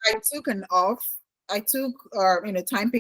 I took an off. I took, time.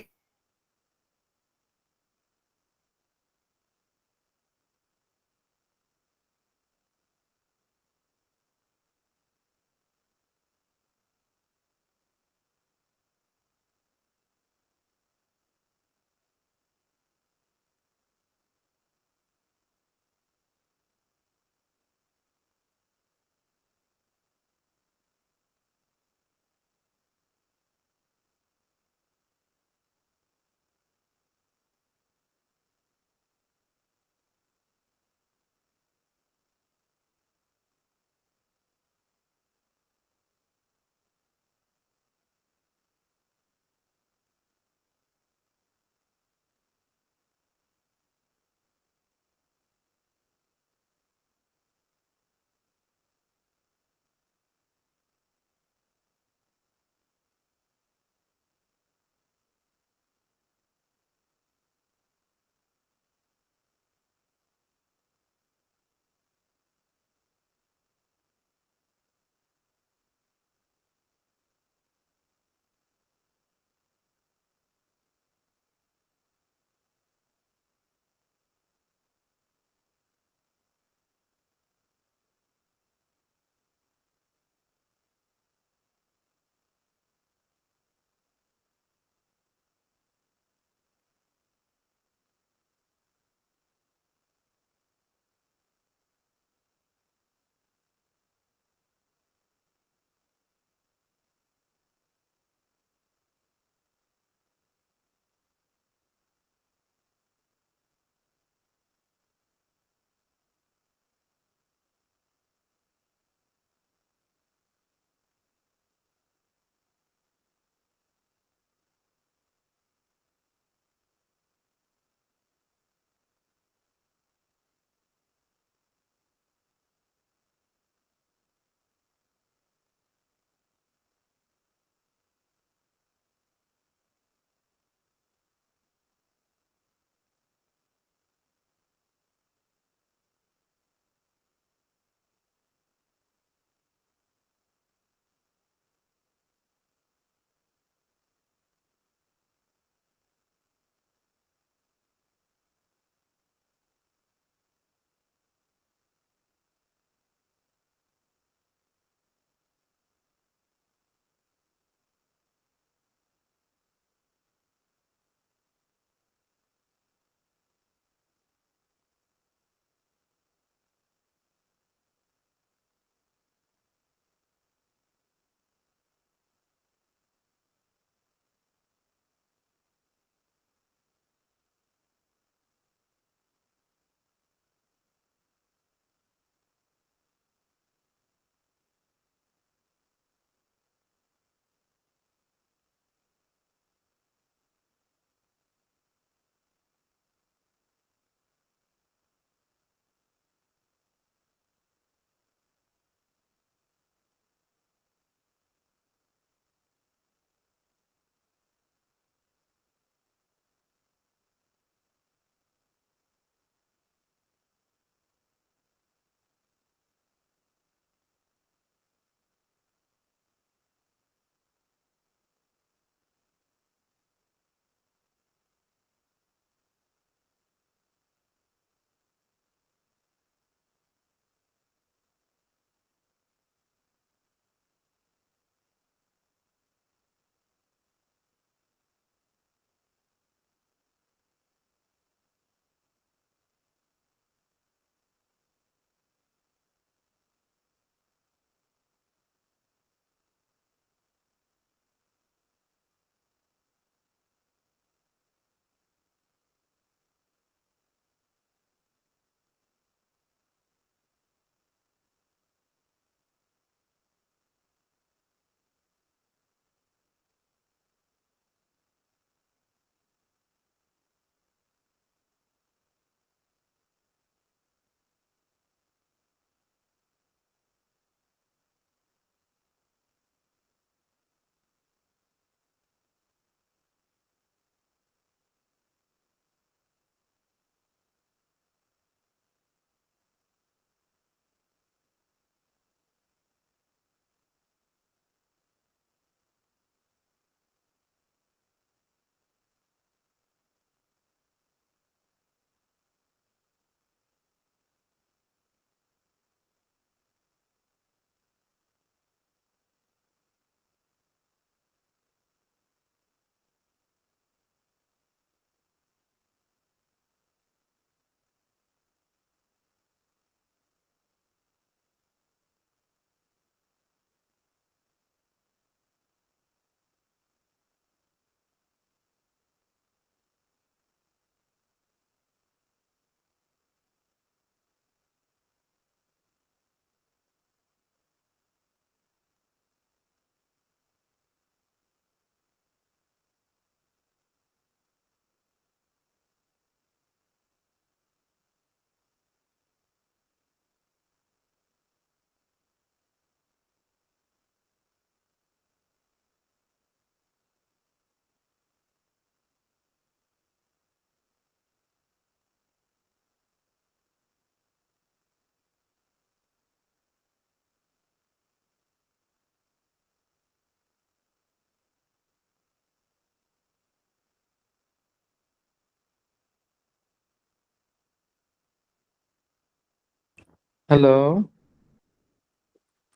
Hello,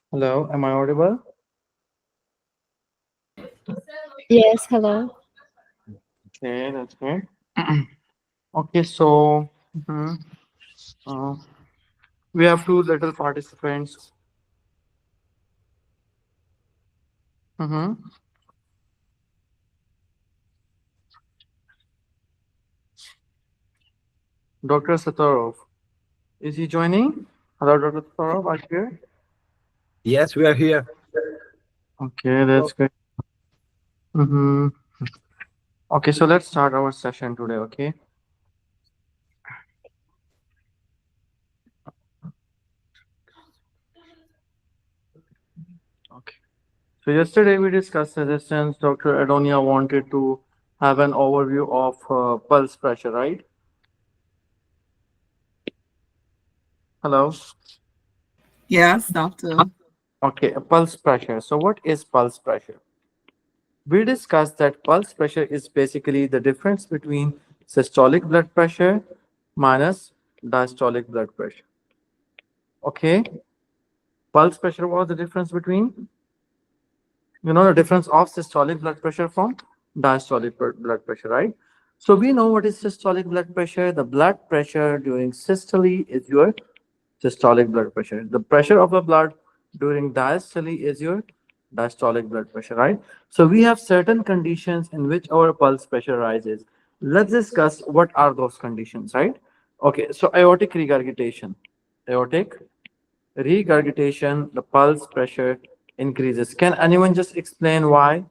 hello. Am I audible? Yes, hello. Okay, that's great. Okay, so uh, we have two little participants. Mm-hmm. Dr. Satarov. Is he joining? Hello, Dr. Satarov. Are you here? Yes, we are here. Okay, that's great. Mm-hmm. Okay, so let's start our session today. Okay. Okay. So yesterday we discussed resistance. Dr. Adonia wanted to have an overview of pulse pressure, right? Hello. Yes, doctor. Okay, pulse pressure. So what is pulse pressure? We discussed that pulse pressure is basically the difference between systolic blood pressure minus diastolic blood pressure. Okay, pulse pressure was the difference between, the difference of systolic blood pressure from diastolic blood pressure, right? So we know what is systolic blood pressure. The blood pressure during systole is your systolic blood pressure. The pressure of the blood during diastole is your diastolic blood pressure, right? So we have certain conditions in which our pulse pressure rises. Let's discuss what are those conditions, right? Okay, so aortic regurgitation. Aortic regurgitation, the pulse pressure increases. Can anyone just explain why?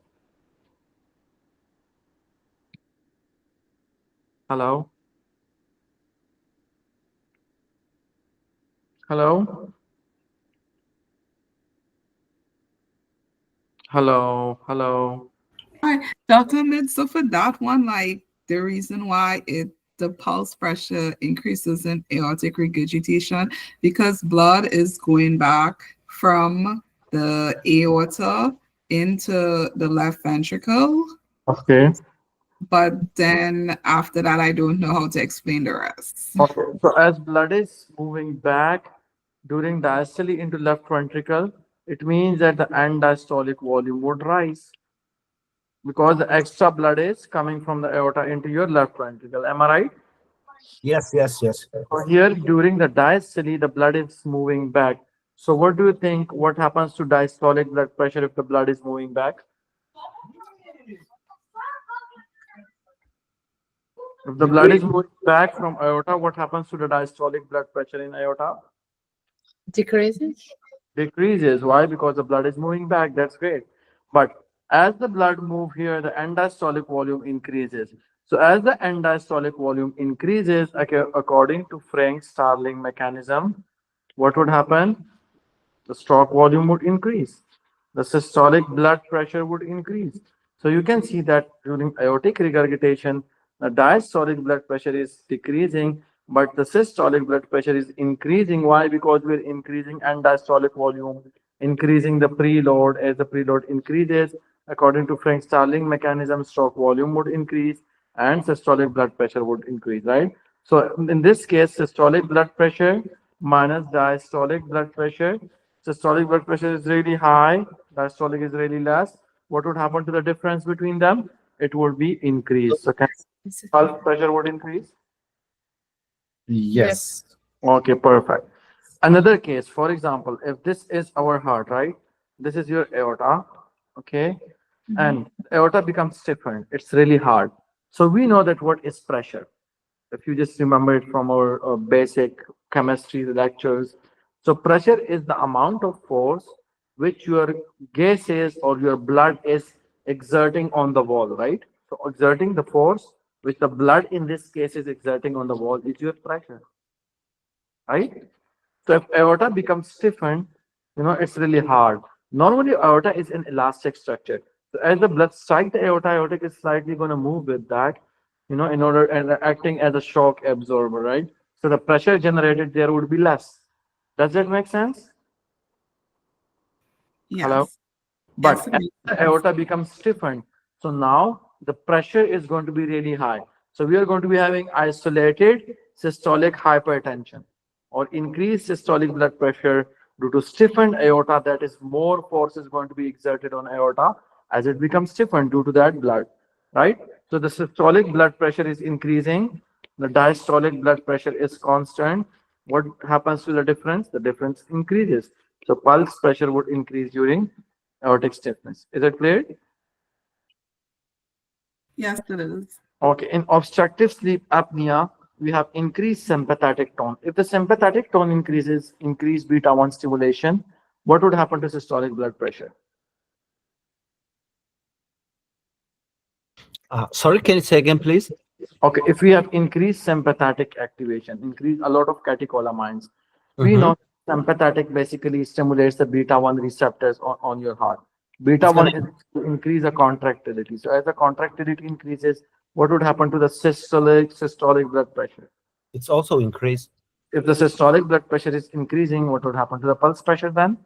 Hello? Hello? Hello? Hello? Hi, Dr. Mid. So for that one, like the reason why the pulse pressure increases in aortic regurgitation because blood is going back from the aorta into the left ventricle. Okay. But then after that, I don't know how to explain the rest. Okay. So as blood is moving back during diastole into left ventricle, it means that the end diastolic volume would rise because the extra blood is coming from the aorta into your left ventricle. Am I right? Yes, yes, yes. So here during the diastole, the blood is moving back. So what do you think? What happens to diastolic blood pressure if the blood is moving back? If the blood is moving back from aorta, what happens to the diastolic blood pressure in aorta? Decreases? Decreases. Why? Because the blood is moving back. That's great. But as the blood move here, the end diastolic volume increases. So as the end diastolic volume increases, according to Frank-Starling mechanism, what would happen? The stroke volume would increase. The systolic blood pressure would increase. So you can see that during aortic regurgitation, the diastolic blood pressure is decreasing, but the systolic blood pressure is increasing. Why? Because we're increasing end diastolic volume, increasing the preload. As the preload increases, according to Frank Starling mechanism, stroke volume would increase and systolic blood pressure would increase, right? So in this case, systolic blood pressure minus diastolic blood pressure. Systolic blood pressure is really high, diastolic is really less. What would happen to the difference between them? It would be increased. So pulse pressure would increase. Yep. Yes. Okay, perfect. Another case, for example, if this is our heart, right? This is your aorta, okay? And aorta becomes stiffened. It's really hard. So we know that what is pressure. If you just remember it from our basic chemistry lectures. So pressure is the amount of force which your gases or your blood is exerting on the wall, right? So exerting the force which the blood in this case is exerting on the wall is your pressure, right? So if aorta becomes stiffened, it's really hard. Normally, aorta is an elastic structure. So as the blood strikes the aorta, aortic is slightly going to move with that, in order and acting as a shock absorber, right? So the pressure generated there would be less. Does that make sense? Hello? Yes. Yes, But it as makes the sense. aorta becomes stiffened, so now the pressure is going to be really high. So we are going to be having isolated systolic hypertension. or increased systolic blood pressure due to stiffened aorta, that is more force is going to be exerted on aorta as it becomes stiffened due to that blood, right? So the systolic blood pressure is increasing, the diastolic blood pressure is constant. What happens to the difference? The difference increases. So pulse pressure would increase during aortic stiffness. Is it clear? Yes, it is. Okay, in obstructive sleep apnea, we have increased sympathetic tone. If the sympathetic tone increases, increased beta 1 stimulation, what would happen to systolic blood pressure? Sorry, can you say again, please? Okay, if we have increased sympathetic activation, increase a lot of catecholamines, we Mhm. know sympathetic basically stimulates the beta 1 receptors on your heart. Beta It's 1 gonna, is to increase the contractility. So as the contractility increases, what would happen to the systolic blood pressure? it's also increased. If the systolic blood pressure is increasing, what would happen to the pulse pressure then?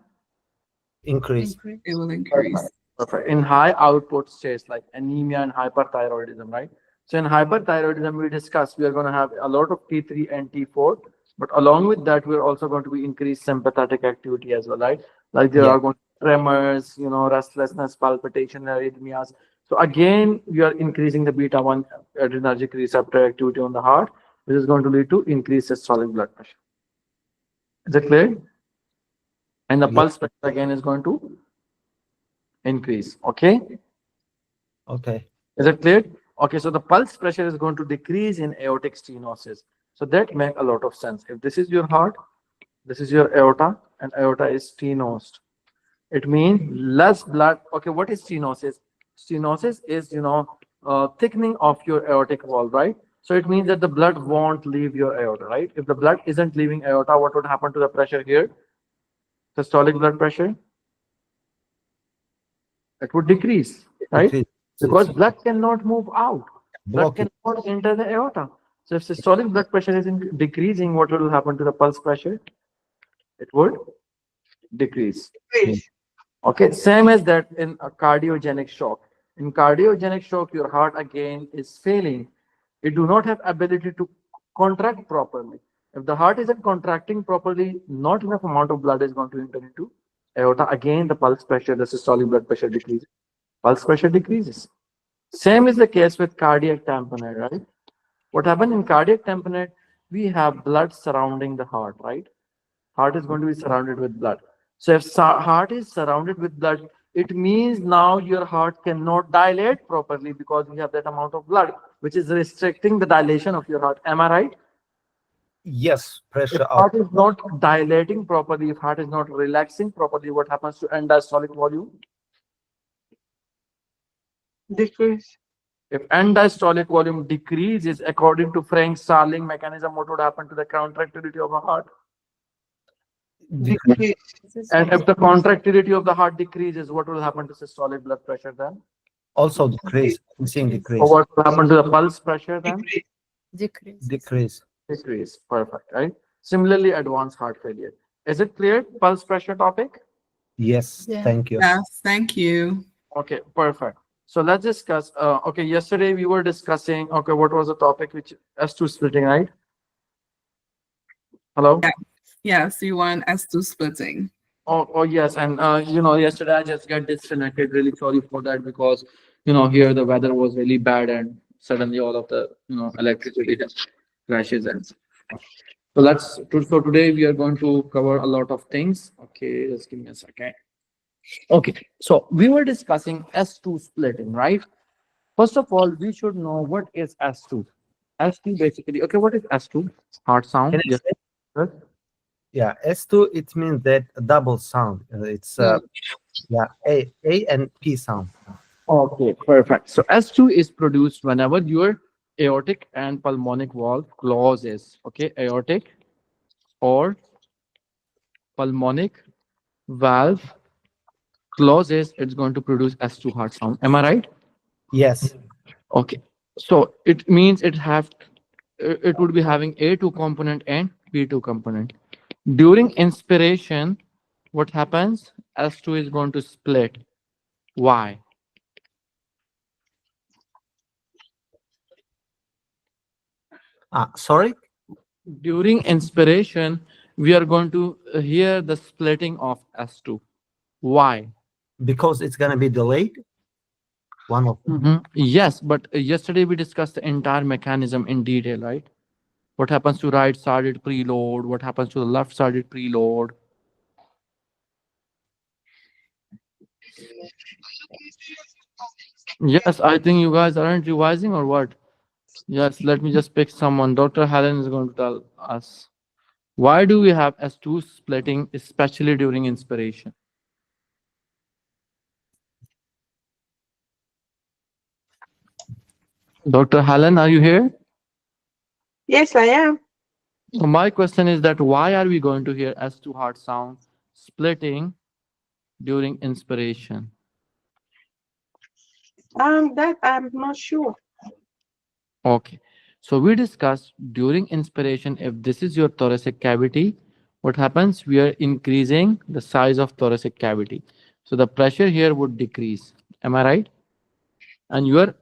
Increase. It will increase. Perfect. In high output states like anemia and hyperthyroidism, right? So in hyperthyroidism, we discussed we are going to have a lot of T3 and T4, but along with that, we're also going to be increased sympathetic activity as well, right? Like there Yeah. are going to be tremors, restlessness, palpitation, arrhythmias. So again, we are increasing the beta 1 adrenergic receptor activity on the heart, which is going to lead to increased systolic blood pressure. Is it clear? And the Yeah. pulse pressure again is going to increase. Okay. Okay. Is it clear? Okay, so the pulse pressure is going to decrease in aortic stenosis. So that make a lot of sense. If this is your heart, this is your aorta, and aorta is stenosed. It means less blood. Okay, what is stenosis? Stenosis is, thickening of your aortic wall, right? So it means that the blood won't leave your aorta, right? If the blood isn't leaving aorta, what would happen to the pressure here? Systolic blood pressure? It would decrease, right? Increase. Because blood cannot move out. Blood Block it. cannot enter the aorta. So if systolic blood pressure is decreasing, what will happen to the pulse pressure? It would decrease. Okay, same as that in a cardiogenic shock. In cardiogenic shock, your heart again is failing. It do not have ability to contract properly. If the heart isn't contracting properly, not enough amount of blood is going to enter into aorta. Again, the pulse pressure, the systolic blood pressure decreases. Pulse pressure decreases. Same is the case with cardiac tamponade, right? What happened in cardiac tamponade? We have blood surrounding the heart, right? Heart is going to be surrounded with blood. So if heart is surrounded with blood, it means now your heart cannot dilate properly because you have that amount of blood, which is restricting the dilation of your heart. Am I right? Yes. If Pressure out. heart is not dilating properly, if heart is not relaxing properly, what happens to end diastolic volume? Decrease. If end diastolic volume decreases according to Frank-Starling mechanism, what would happen to the contractility of a heart? Decrease. And if the contractility of the heart decreases, what will happen to systolic blood pressure then? Also decrease. I'm seeing decrease. Or what will happen to the pulse pressure then? Decrease. Decrease. Decrease. Decrease. Perfect, right? Similarly, advanced heart failure. Is it clear? Pulse pressure topic? Yes. Yeah. Thank you. Yes, thank you. Okay, perfect. So let's discuss. Okay, yesterday we were discussing, okay, what was the topic which S2 splitting, right? Hello? Yeah. Yes, you want S2 splitting. Oh yes, and yesterday I just got disconnected. Really sorry for that because here the weather was really bad and suddenly all of the electricity crashes and so today we are going to cover a lot of things. Okay, just give me a second. Okay, so we were discussing S2 splitting, right? First of all, we should know what is S2. S2 basically, okay, what is S2? Heart sound. Can I Yes. say? Yes. Yeah. S2. It means that double sound. It's A and P sound. Okay, perfect. So S2 is produced whenever your aortic and pulmonic valve closes. Okay, aortic or pulmonic valve closes, it's going to produce S2 heart sound. Am I right? Yes. Okay. So it means it would be having A2 component and P2 component. During inspiration, what happens? S2 is going to split. Why? Sorry. During inspiration, we are going to hear the splitting of S2. Why? Because it's gonna be delayed. One of them. Yes, but yesterday we discussed the entire mechanism in detail, right? What happens to right-sided preload? What happens to the left-sided preload? Yes, I think you guys aren't revising or what? Yes, let me just pick someone. Dr. Helen is going to tell us. Why do we have S2 splitting, especially during inspiration? Dr. Helen, are you here? Yes, I am. So my question is that why are we going to hear S2 heart sound splitting during inspiration? That I'm not sure. Okay. So we discussed during inspiration, if this is your thoracic cavity, what happens? We are increasing the size of thoracic cavity. So the pressure here would decrease. Am I right? And you are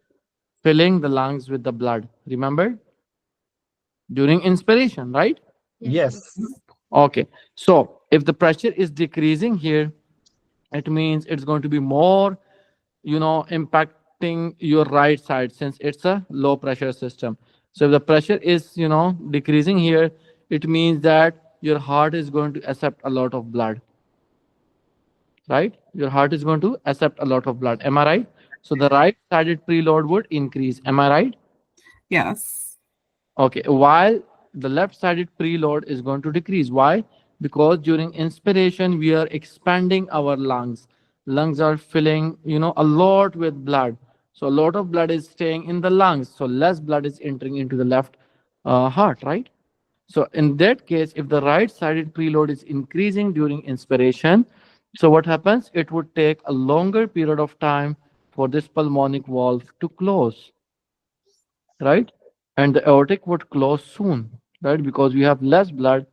filling the lungs with the blood. Remember? During inspiration, right? Yes. Okay. So if the pressure is decreasing here, it means it's going to be more, impacting your right side since it's a low pressure system. So if the pressure is, decreasing here, it means that your heart is going to accept a lot of blood, right? Your heart is going to accept a lot of blood. Am I right? So the right sided preload would increase. Am I right? Yes. Okay, while the left-sided preload is going to decrease. Why? Because during inspiration, we are expanding our lungs. Lungs are filling, a lot with blood. So a lot of blood is staying in the lungs. So less blood is entering into the left heart, right? So in that case, if the right-sided preload is increasing during inspiration, so what happens? It would take a longer period of time for this pulmonic valve to close, right? And the aortic would close soon, right? Because we have less blood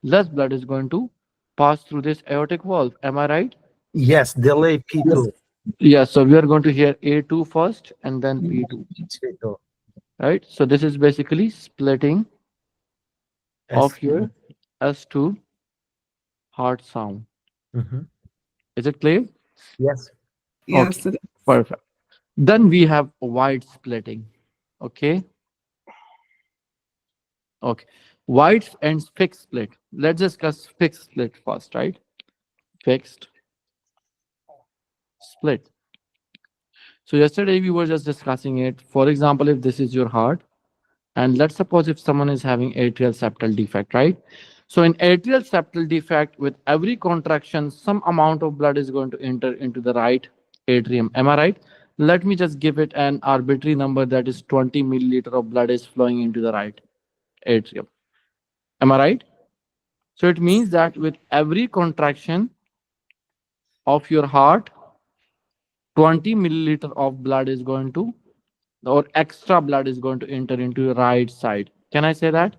is going to pass through this aortic valve. Am I right? Yes. Delay P2. Yeah, so we are going to hear A2 first and then P2, P2. right? So this is basically splitting of S. your S2 heart sound. Mhm. Is it clear? Yes. Yes. Okay, perfect. Then we have wide splitting. Okay. Okay. Wide and fixed split. Let's discuss fixed split first, right? Fixed split. So yesterday we were just discussing it. For example, if this is your heart, and let's suppose if someone is having atrial septal defect, right? So in atrial septal defect, with every contraction, some amount of blood is going to enter into the right atrium. Am I right? Let me just give it an arbitrary number that is 20 milliliter of blood is flowing into the right atrium. Am I right? So it means that with every contraction of your heart, 20 milliliter of blood is going to, or extra blood is going to enter into your right side. Can I say that?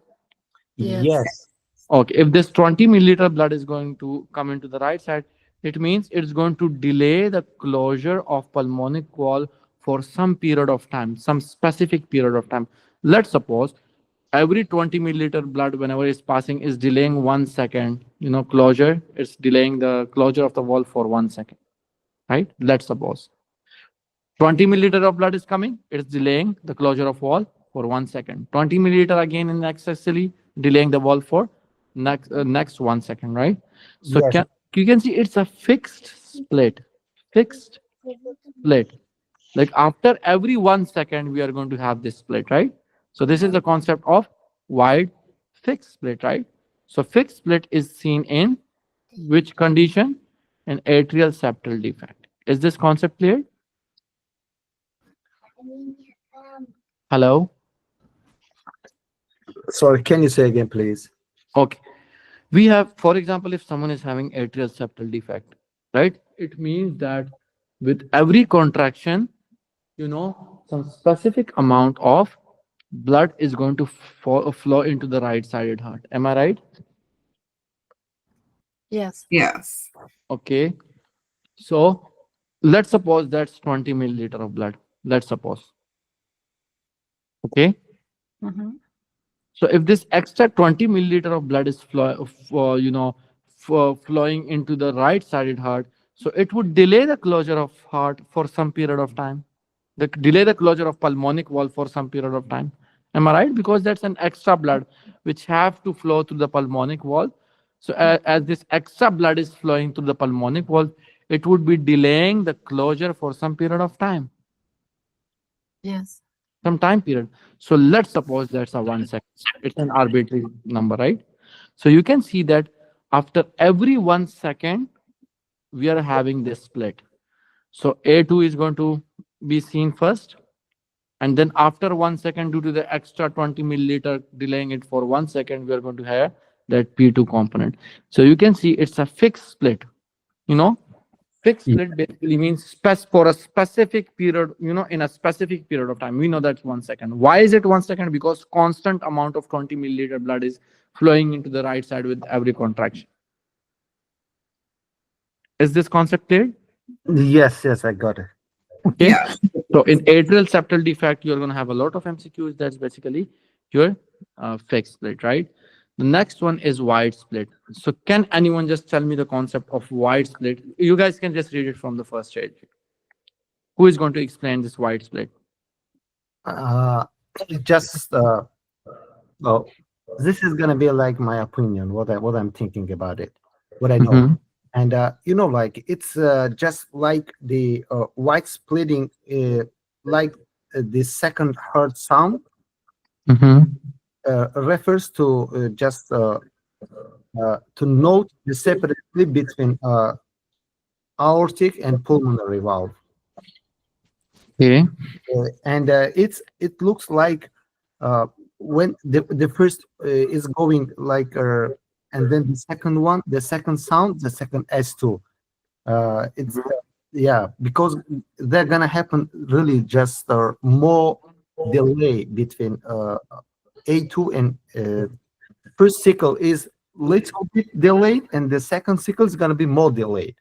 Yes. Yes. Okay, if this 20 milliliter blood is going to come into the right side, it means it's going to delay the closure of pulmonic wall for some period of time, some specific period of time. Let's suppose every 20 milliliter blood, whenever it's passing, is delaying 1 second, closure. It's delaying the closure of the wall for 1 second, right? Let's suppose 20 milliliter of blood is coming, it's delaying the closure of wall for 1 second. 20 milliliter again in excessively delaying the wall for next 1 second, right? So Yes. you can see it's a fixed split. Like after every 1 second, we are going to have this split, right? So this is the concept of wide fixed split, right? So fixed split is seen in which condition? In atrial septal defect. Is this concept clear? Hello? Sorry. Can you say again, please? Okay. We have, for example, if someone is having atrial septal defect, right? It means that with every contraction, some specific amount of blood is going to flow into the right sided heart. Am I right? Yes. Yes. Okay. So let's suppose that's 20 milliliter of blood. Let's suppose. Okay. Mhm. So if this extra 20 milliliter of blood is flowing into the right-sided heart, so it would delay the closure of heart for some period of time. Delay the closure of pulmonic valve for some period of time. Am I right? Because that's an extra blood which have to flow through the pulmonic valve. So as this extra blood is flowing through the pulmonic valve, it would be delaying the closure for some period of time, Yes. some time period. So let's suppose that's a 1 second. It's an arbitrary number, right? So you can see that after every 1 second, we are having this split. So A2 is going to be seen first. And then after 1 second, due to the extra 20 milliliter delaying it for 1 second, we are going to have that P2 component. So you can see it's a fixed split. You know, fixed Yeah. split basically means for a specific period, in a specific period of time. We know that's 1 second. Why is it 1 second? Because constant amount of 20 milliliter blood is flowing into the right side with every contraction. Is this concept clear? Yes, yes, I got it. Okay. Yeah. So in atrial septal defect, you're going to have a lot of MCQs. That's basically your fixed split, right? The next one is wide split. So can anyone just tell me the concept of wide split? You guys can just read it from the first page. Who is going to explain this wide split? Uh, just well, this is gonna be like my opinion, what I'm thinking about it, what I know. Mhm. And like it's just like the white splitting, like the second heart sound Mhm. refers to to note the separately between aortic and pulmonary valve. Okay. And it looks like when the first is going like and then the second sound, the second S2. It's yeah, because they're gonna happen really just more delay between A2 and first cycle is little bit delayed, and the second cycle is gonna be more delayed.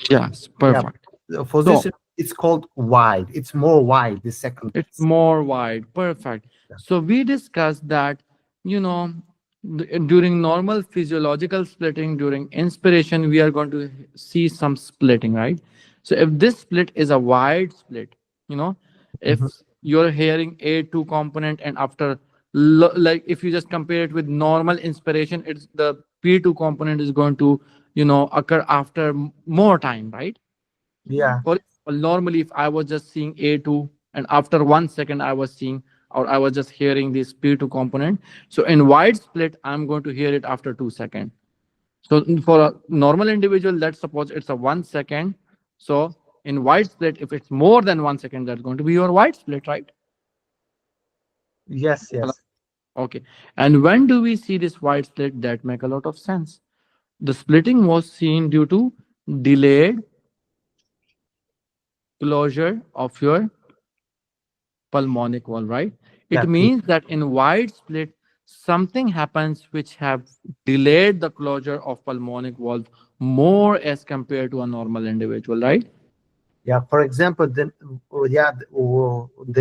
Yes. Perfect. For this, it's called wide. It's more wide. The second. It's more wide. Perfect. Yeah. So we discussed that, during normal physiological splitting, during inspiration, we are going to see some splitting, right? So if this split is a wide split, if Mhm. you're hearing A2 component and after, like if you just compare it with normal inspiration, it's the P2 component is going to, occur after more time, right? Yeah. For normally, if I was just seeing A2 and after 1 second I was seeing or I was just hearing this P2 component. So in wide split, I'm going to hear it after 2 seconds. So for a normal individual, let's suppose it's a 1 second. So in wide split, if it's more than 1 second, that's going to be your wide split, right? Yes. Yes. Okay. And when do we see this wide split? That make a lot of sense. The splitting was seen due to delayed closure of your pulmonic wall, right? It Yeah. means that in wide split, something happens which have delayed the closure of pulmonic valve more as compared to a normal individual, right? Yeah. For example, the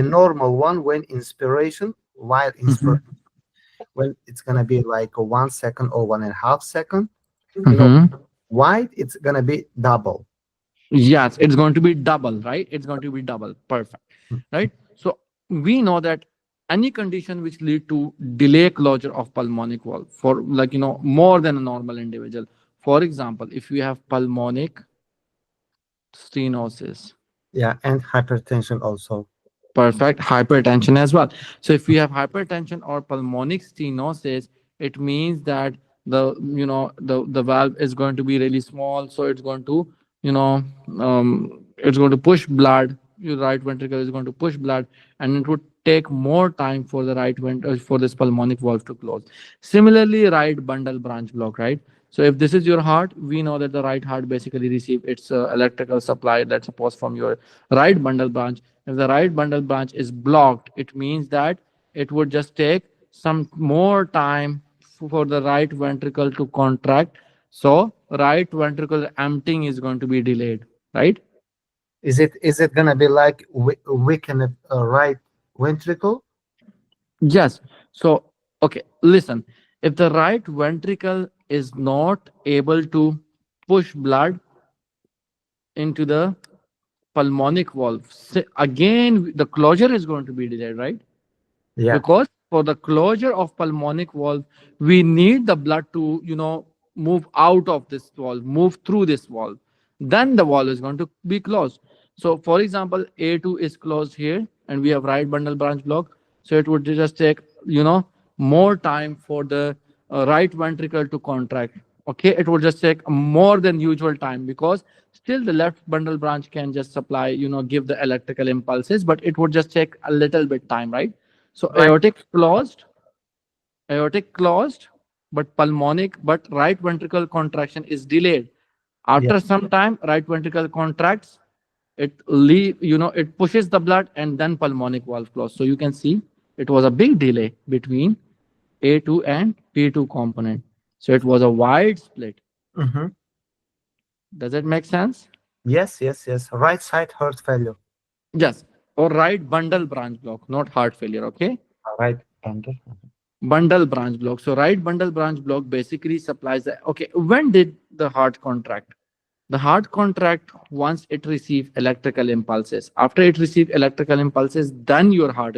normal one when inspiration, while inspiration, well, it's gonna be like a 1 second or 1.5 second. Mhm. Wide, it's gonna be double. Yes, it's going to be double, right? It's going to be double. Perfect. Right? So we know that any condition which lead to delay closure of pulmonic valve for more than a normal individual. For example, if we have pulmonic stenosis, Yeah, and hypertension also. perfect, hypertension as well. So if we have hypertension or pulmonic stenosis, it means that the valve is going to be really small, so it's going to it's going to push blood. Your right ventricle is going to push blood, and it would take more time for the for this pulmonic valve to close. Similarly, right bundle branch block, right? So if this is your heart, we know that the right heart basically receive its electrical supply that's supposed from your right bundle branch. If the right bundle branch is blocked, it means that it would just take some more time for the right ventricle to contract. So right ventricle emptying is going to be delayed, right? Is it gonna be like weaken right ventricle? Yes. So Okay, listen. If the right ventricle is not able to push blood into the pulmonic valve, again the closure is going to be delayed, right? Yeah. Because for the closure of pulmonic valve, we need the blood to, move out of this valve, move through this valve. Then the valve is going to be closed. So, for example, A2 is closed here, and we have right bundle branch block. So it would just take, more time for the right ventricle to contract. Okay, it will just take more than usual time because still the left bundle branch can just supply, give the electrical impulses, but it would just take a little bit time, right? So Right. aortic closed, but pulmonic, but right ventricle contraction is delayed. After some time, right ventricle contracts, it pushes the blood and then pulmonic valve closed. So you can see it was a big delay between A2 and P2 component. So it was a wide split. Mm-hmm. Does it make sense? Yes, yes, yes. Right side heart failure. Yes. Or right bundle branch block, not heart failure. Okay. Right bundle. Bundle branch block. So right bundle branch block basically supplies the, okay, when did the heart contract? The heart contract once it receives electrical impulses. After it receives electrical impulses, then your heart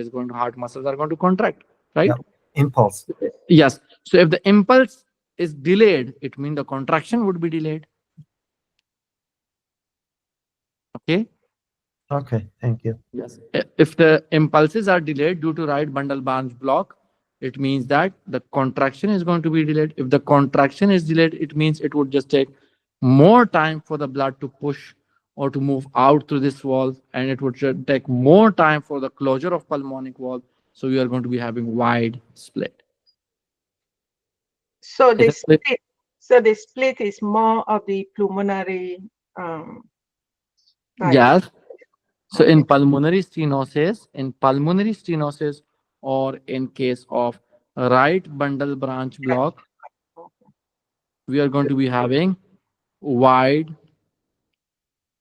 muscles are going to contract, right? Yeah. Impulse. Yes. So if the impulse is delayed, it means the contraction would be delayed. Okay. Okay, thank you. Yes. If the impulses are delayed due to right bundle branch block, it means that the contraction is going to be delayed. If the contraction is delayed, it means it would just take more time for the blood to push or to move out through this valve, and it would take more time for the closure of pulmonic valve. So we are going to be having wide split. So Is the it clear? split, so the split is more of the pulmonary type. Yes. So Okay. in pulmonary stenosis, or in case of right bundle branch block, we are going to be having wide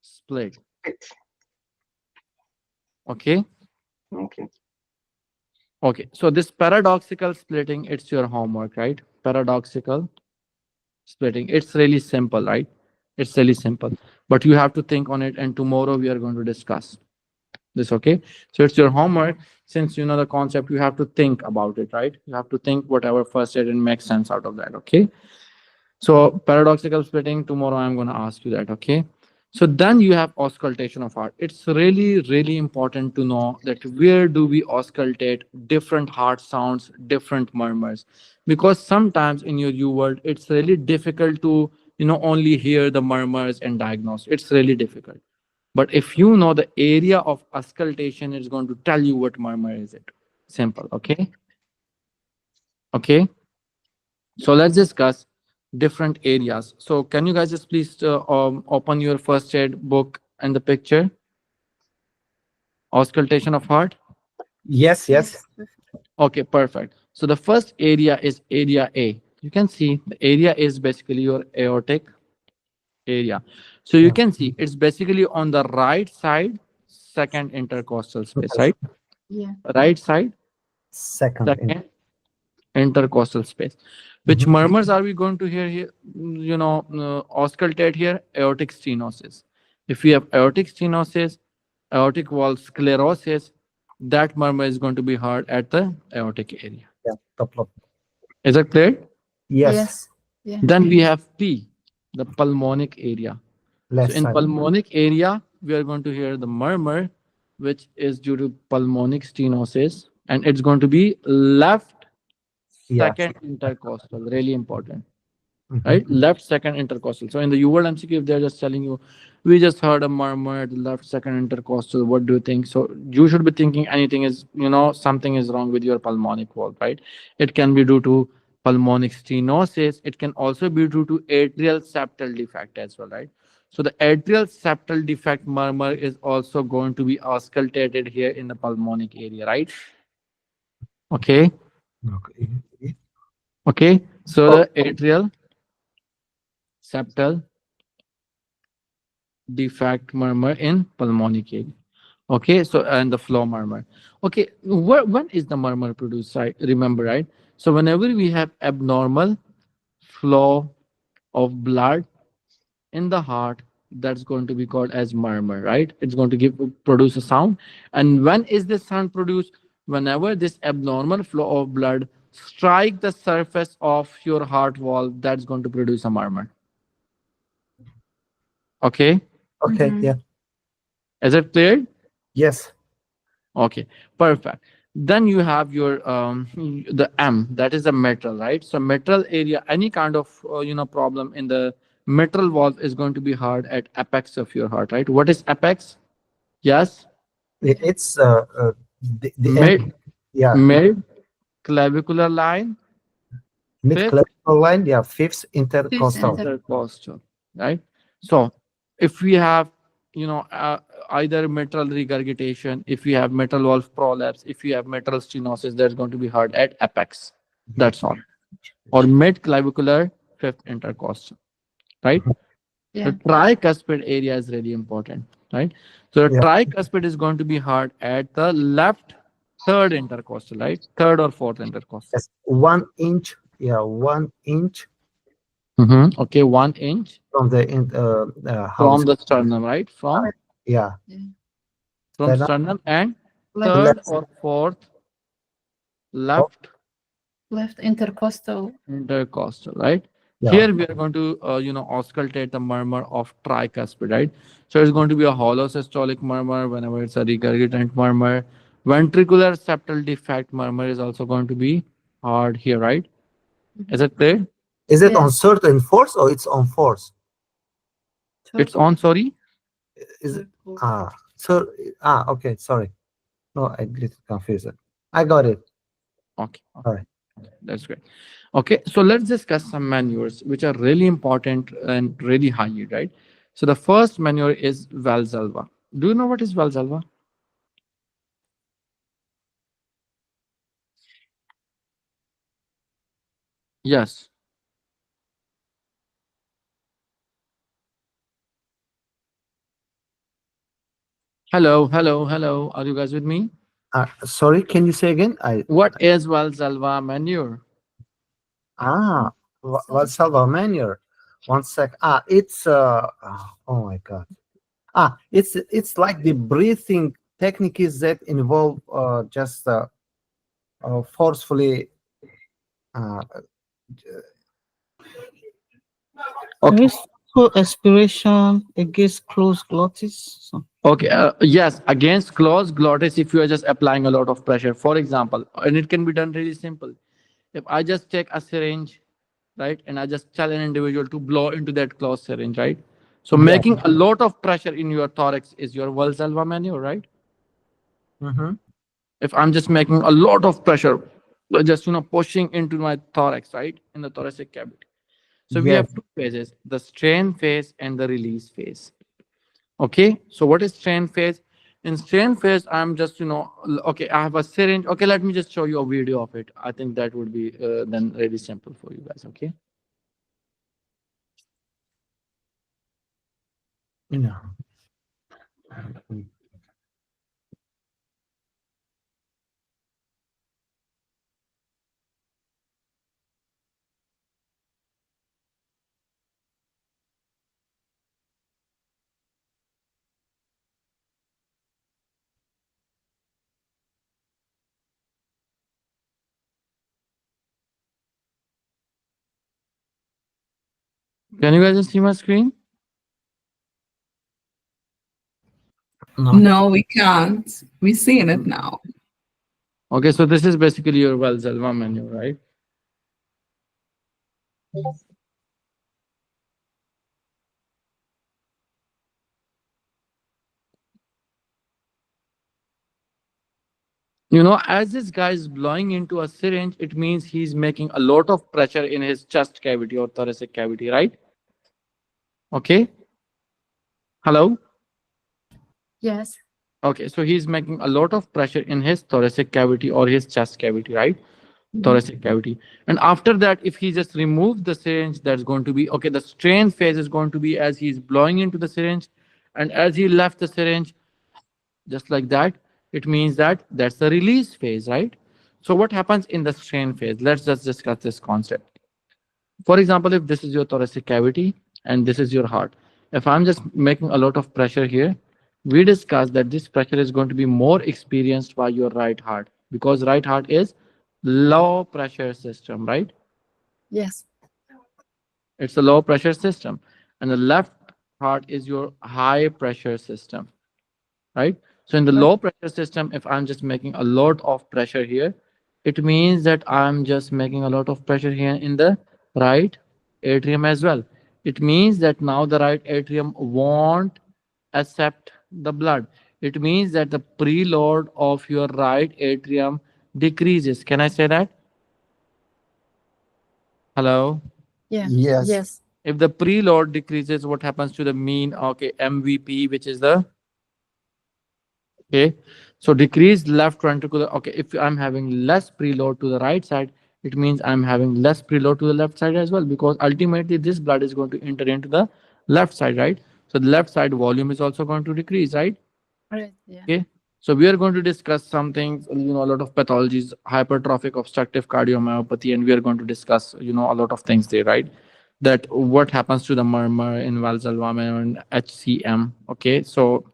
split. Split. Okay. Okay. Okay. So this paradoxical splitting, it's your homework, right? Paradoxical splitting. It's really simple, right? It's really simple. But you have to think on it, and tomorrow we are going to discuss this. Okay. So it's your homework. Since you know the concept, you have to think about it, right? You have to think whatever first aid and make sense out of that. Okay. So paradoxical splitting, tomorrow I'm going to ask you that. Okay. So then you have auscultation of heart. It's really, really important to know that where do we auscultate different heart sounds, different murmurs, because sometimes in your U world, it's really difficult to, only hear the murmurs and diagnose. It's really difficult. But if you know the area of auscultation, it's going to tell you what murmur is it. Simple. Okay. Okay. So let's discuss different areas. So can you guys just please open your first aid book and the picture? Auscultation of heart. Yes, yes. Okay, perfect. So the first area is area A. You can see the area is basically your aortic area. So you Yeah. can see it's basically on the right side, second intercostal space, right? Yeah. Right side, Second. second intercostal space. Which Mhm. murmurs are we going to hear here? Auscultate here, aortic stenosis. If we have aortic stenosis, aortic wall sclerosis, that murmur is going to be heard at the aortic area. Yeah, top lobe. Is it clear? Yes. Yeah. Then we have P, the pulmonic area. Left So in side. pulmonic area, we are going to hear the murmur, which is due to pulmonic stenosis, and it's going to be left Yeah. second intercostal. Really important. Mhm. Right? Left second intercostal. So in the UWorld MCQ, if they're just telling you, we just heard a murmur at the left second intercostal, what do you think? So you should be thinking anything is, something is wrong with your pulmonic valve, right? It can be due to pulmonic stenosis. It can also be due to atrial septal defect as well, right? So the atrial septal defect murmur is also going to be auscultated here in the pulmonic area, right? Okay. Okay. Okay. So the atrial septal defect murmur in pulmonic area. Okay, so and the flow murmur. Okay, when is the murmur produced? I remember, right? So whenever we have abnormal flow of blood in the heart, that's going to be called as murmur, right? It's going to produce a sound. And when is this sound produced? Whenever this abnormal flow of blood strike the surface of your heart wall, that's going to produce a murmur. Okay, Okay, Mhm. yeah, is it clear? yes. Okay, perfect. Then you have your the M, that is the mitral, right? So mitral area, any kind of problem in the mitral valve is going to be hard at apex of your heart, right? What is apex? Yes, It's the end. mid Yeah, mid clavicular line, mid fifth clavicle line. Yeah, fifth intercostal. intercostal, right? So if we have either mitral regurgitation, if we have mitral valve prolapse, if you have mitral stenosis, that's going to be hard at apex. That's all. Or mid clavicular fifth intercostal, right? Yeah. The tricuspid area is really important, right? So the Yeah. tricuspid is going to be hard at the left third intercostal, right? Third or fourth intercostal. Yes, 1 inch. Yeah, 1 inch Okay, 1 inch from the from house. the sternum, right? Yeah, From then sternum and Left, third left. or fourth Oh, left left intercostal. intercostal, right? yeah. Here we are going to, auscultate the murmur of tricuspid, right? So it's going to be a hollow systolic murmur whenever it's a regurgitant murmur. Ventricular septal defect murmur is also going to be hard here, right? Is it clear? Is it on Yes. certain force or it's on force? It's on, sorry. Is it so okay, sorry. No, I get confused. I got it. Okay. All right. That's great. Okay, so let's discuss some manures which are really important and really high yield, right? So the first manure is Valsalva. Do you know what is Valsalva? Yes. Hello, hello, hello. Are you guys with me? Sorry, can you say again? What is Valsalva manure? Ah, Valsalva manure. One sec. It's oh my god. It's like the breathing techniques that involve just forcefully. Uh, Okay. Expiration against closed glottis. So, Okay. Yes, against closed glottis, if you are just applying a lot of pressure, for example, and it can be done really simple. If I just take a syringe, right, and I just tell an individual to blow into that closed syringe, right? So Yeah. making a lot of pressure in your thorax is your Valsalva manure, right? mhm. If I'm just making a lot of pressure, just pushing into my thorax, right, in the thoracic cavity. So we Yes. have two phases: the strain phase and the release phase. Okay, so what is strain phase? In strain phase, I'm just okay, I have a syringe. Okay, let me just show you a video of it. I think that would be then really simple for you guys. Okay. No. Can you guys just see my screen? No. No, we can't. We're seeing it now. Okay, so this is basically your Valsalva manure, right? As this guy is blowing into a syringe, it means he's making a lot of pressure in his chest cavity or thoracic cavity, right? Okay. Hello. Yes. Okay, so he's making a lot of pressure in his thoracic cavity or his chest cavity, right? Thoracic cavity. And after that, if he just removes the syringe, that's going to be okay. The strain phase is going to be as he's blowing into the syringe, and as he left the syringe, just like that, it means that that's the release phase, right? So what happens in the strain phase? Let's just discuss this concept. For example, if this is your thoracic cavity and this is your heart, if I'm just making a lot of pressure here, we discussed that this pressure is going to be more experienced by your right heart because right heart is low pressure system, right? Yes. It's a low pressure system. And the left heart is your high pressure system, right? So in the Right. low pressure system, if I'm just making a lot of pressure here, it means that I'm just making a lot of pressure here in the right atrium as well. It means that now the right atrium won't accept the blood. It means that the preload of your right atrium decreases. Can I say that? Hello? Yeah. Yes. Yes. If the preload decreases, what happens to the mean? Okay, MVP, which is the okay. So decreased left ventricular. Okay, if I'm having less preload to the right side, it means I'm having less preload to the left side as well, because ultimately this blood is going to enter into the left side, right? So the left side volume is also going to decrease, right? Right. Yeah. Okay. So we are going to discuss something, a lot of pathologies, hypertrophic obstructive cardiomyopathy, and we are going to discuss, a lot of things there, right? That what happens to the murmur in Valsalva and HCM. Okay. So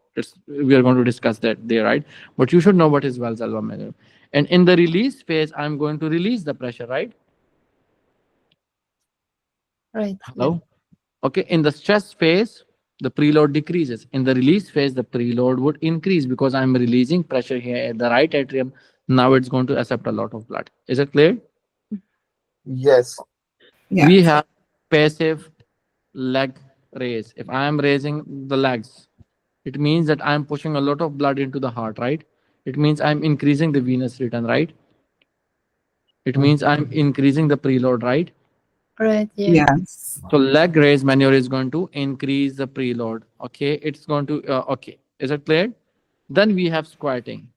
we are going to discuss that there, right? But you should know what is Valsalva. And in the release phase, I'm going to release the pressure, right? Right. Yeah. Hello? Okay, in the stress phase, the preload decreases. In the release phase, the preload would increase because I'm releasing pressure here at the right atrium. Now it's going to accept a lot of blood. Is it clear? Yes. We Yes. have passive leg raise. If I am raising the legs, it means that I'm pushing a lot of blood into the heart, right? It means I'm increasing the venous return, right? It means I'm increasing the preload, right? Right. Yeah. Yes. So leg raise maneuver is going to increase the preload. Okay, it's going to okay. Is it clear? Then we have squatting.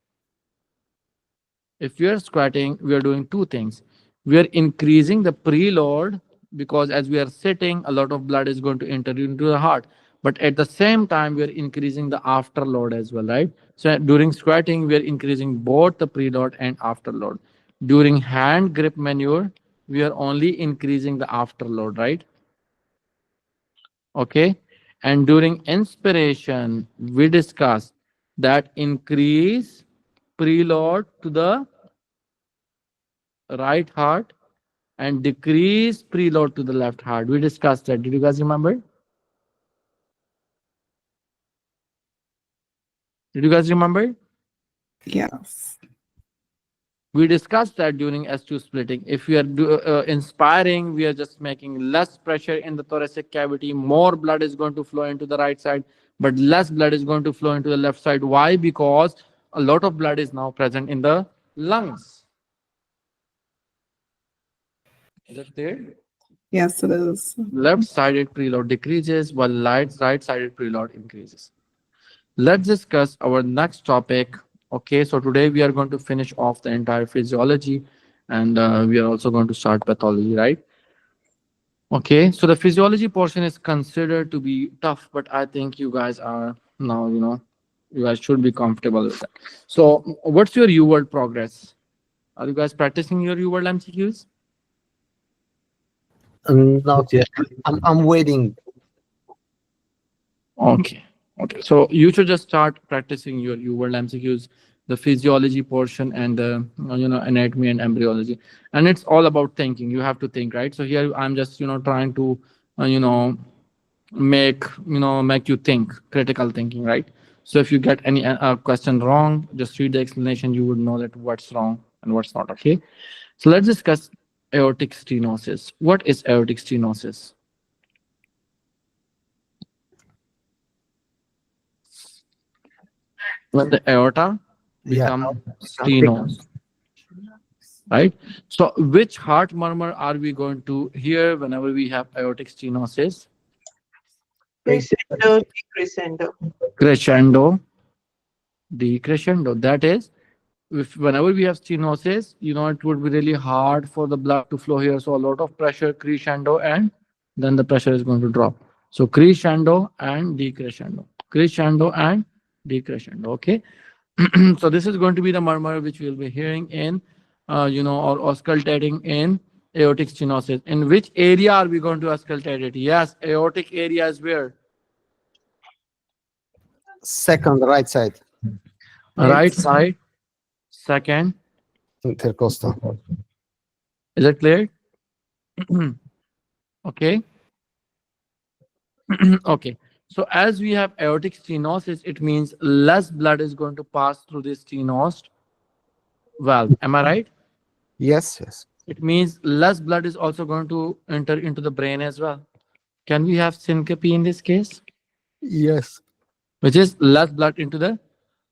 If we are squatting, we are doing two things. We are increasing the preload because as we are sitting, a lot of blood is going to enter into the heart. But at the same time, we are increasing the afterload as well, right? So during squatting, we are increasing both the preload and afterload. During hand grip maneuver, we are only increasing the afterload, right? Okay. And during inspiration, we discussed that increase preload to the right heart and decrease preload to the left heart. We discussed that. Did you guys remember? Did you guys remember? Yes. We discussed that during S2 splitting. If we are inspiring, we are just making less pressure in the thoracic cavity. More blood is going to flow into the right side, but less blood is going to flow into the left side. Why? Because a lot of blood is now present in the lungs. Is that clear? Yes, it is. Left-sided preload decreases while right-sided preload increases. Let's discuss our next topic. Okay, so today we are going to finish off the entire physiology, and we are also going to start pathology, right? Okay, so the physiology portion is considered to be tough, but I think you guys are now, you guys should be comfortable with that. So what's your U-word progress? Are you guys practicing your U-word MCQs? Not yet. I'm waiting. Okay. Okay. So you should just start practicing your U-word MCQs, the physiology portion, and the anatomy and embryology. And it's all about thinking. You have to think, right? So here I'm just trying to make you think, critical thinking, right? So if you get any question wrong, just read the explanation. You would know that what's wrong and what's not. Okay. So let's discuss aortic stenosis. What is aortic stenosis? When the aorta Yeah. become stenos, right? So which heart murmur are we going to hear whenever we have aortic stenosis? Crescendo, decrescendo. Crescendo, decrescendo. That is, whenever we have stenosis, it would be really hard for the blood to flow here. So a lot of pressure, crescendo, and then the pressure is going to drop. So crescendo and decrescendo. Crescendo and decrescendo. Okay. So this is going to be the murmur which we'll be hearing in or auscultating in aortic stenosis. In which area are we going to auscultate it? Yes, aortic area is where? Second, right side, Right side, second. intercostal. Is it clear? Okay. Okay. So as we have aortic stenosis, it means less blood is going to pass through this stenosed valve. Am I right? Yes, yes. It means less blood is also going to enter into the brain as well. Can we have syncope in this case? Yes. Which is less blood into the.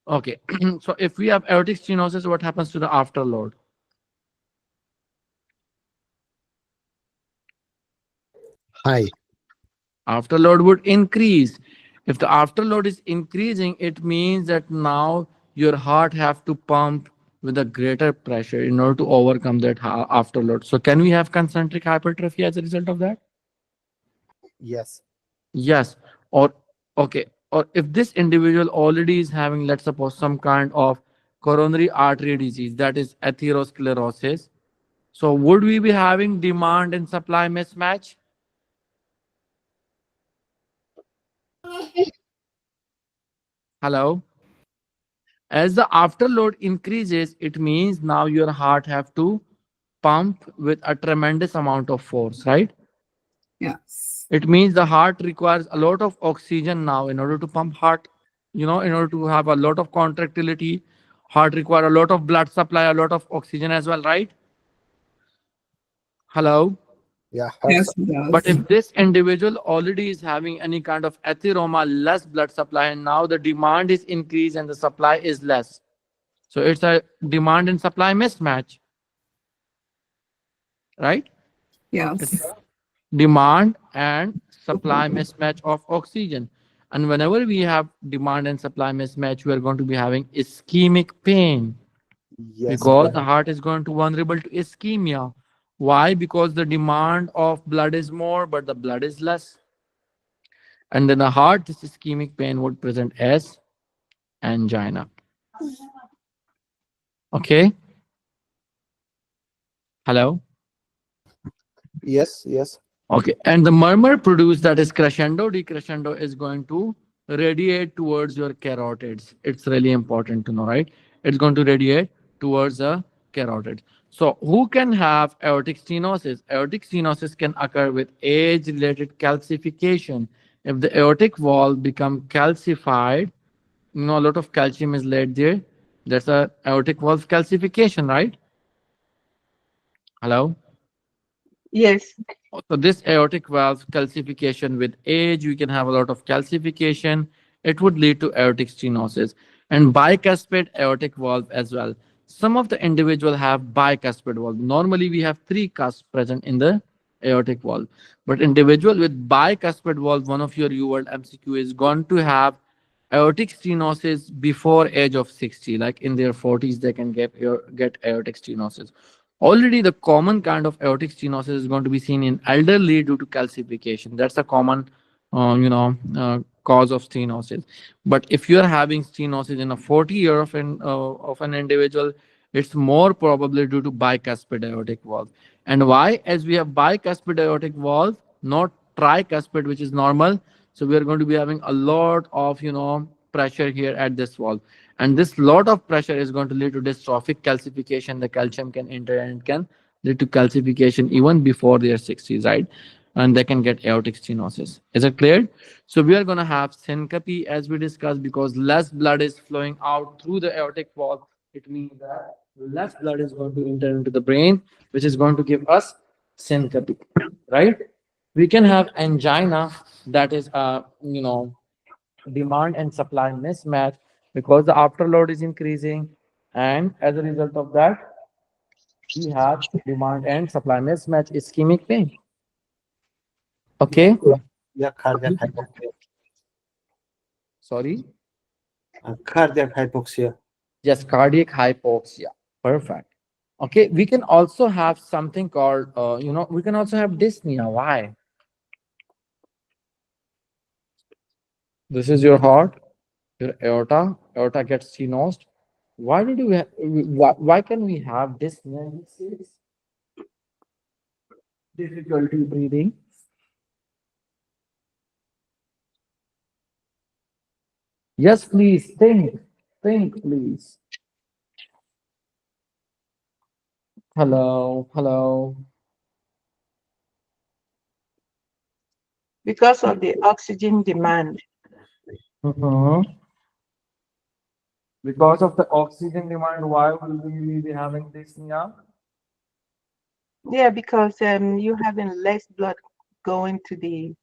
Okay. So if we have aortic stenosis, what happens to the afterload? High. Afterload would increase. If the afterload is increasing, it means that now your heart have to pump with a greater pressure in order to overcome that afterload. So can we have concentric hypertrophy as a result of that? Yes. Yes. Or okay. Or if this individual already is having, let's suppose, some kind of coronary artery disease, that is atherosclerosis. So would we be having demand and supply mismatch? Hello? As the afterload increases, it means now your heart have to pump with a tremendous amount of force, right? Yes. It means the heart requires a lot of oxygen now in order to pump heart, in order to have a lot of contractility. Heart require a lot of blood supply, a lot of oxygen as well, right? Hello? Yeah. Yes, it But does. if this individual already is having any kind of atheroma, less blood supply, and now the demand is increased and the supply is less. So it's a demand and supply mismatch, right? It's Yes. a demand and supply mismatch of oxygen. And whenever we have demand and supply mismatch, we are going to be having ischemic pain Yes. because the heart is going to vulnerable to ischemia. Why? Because the demand of blood is more, but the blood is less. And then the heart, this ischemic pain would present as angina. Okay. Hello. Yes. Yes. Okay. And the murmur produced, that is crescendo, decrescendo, is going to radiate towards your carotids. It's really important to know, right? It's going to radiate towards the carotid. So who can have aortic stenosis? Aortic stenosis can occur with age-related calcification. If the aortic wall become calcified, a lot of calcium is laid there. That's a aortic valve calcification, right? Hello? Yes. So this aortic valve calcification, with age, we can have a lot of calcification. It would lead to aortic stenosis and bicuspid aortic valve as well. Some of the individual have bicuspid valve. Normally, we have three cusps present in the aortic valve, but individual with bicuspid valve, one of your UWorld MCQ is going to have aortic stenosis before age of 60, like in their 40s, they can get aortic stenosis. Already the common kind of aortic stenosis is going to be seen in elderly due to calcification. That's a common, cause of stenosis. But if you are having stenosis in a 40-year of an individual, it's more probably due to bicuspid aortic valve. And why? As we have bicuspid aortic valve, not tricuspid, which is normal. So we are going to be having a lot of, pressure here at this valve. And this lot of pressure is going to lead to dystrophic calcification. The calcium can enter and it can lead to calcification even before their 60s, right? And they can get aortic stenosis. Is it clear? So we are going to have syncope as we discussed, because less blood is flowing out through the aortic valve. It means that less blood is going to enter into the brain, which is going to give us syncope, right? We can have angina, that is, demand and supply mismatch, because the afterload is increasing, and as a result of that, we have demand and supply mismatch, ischemic pain. Okay. Yeah. Cardiac hypoxia. Sorry. Cardiac hypoxia. Yes, cardiac hypoxia. Perfect. Okay, we can also have something called, we can also have dyspnea. Why? This is your heart, your aorta gets stenosed, Why did we? Why can we have dyspnea? Difficulty breathing. Yes, please think. Think, please. Hello, hello. Because of the oxygen demand. Mhm. Because of the oxygen demand, why will we be having dyspnea? Yeah, because you having less blood going to the.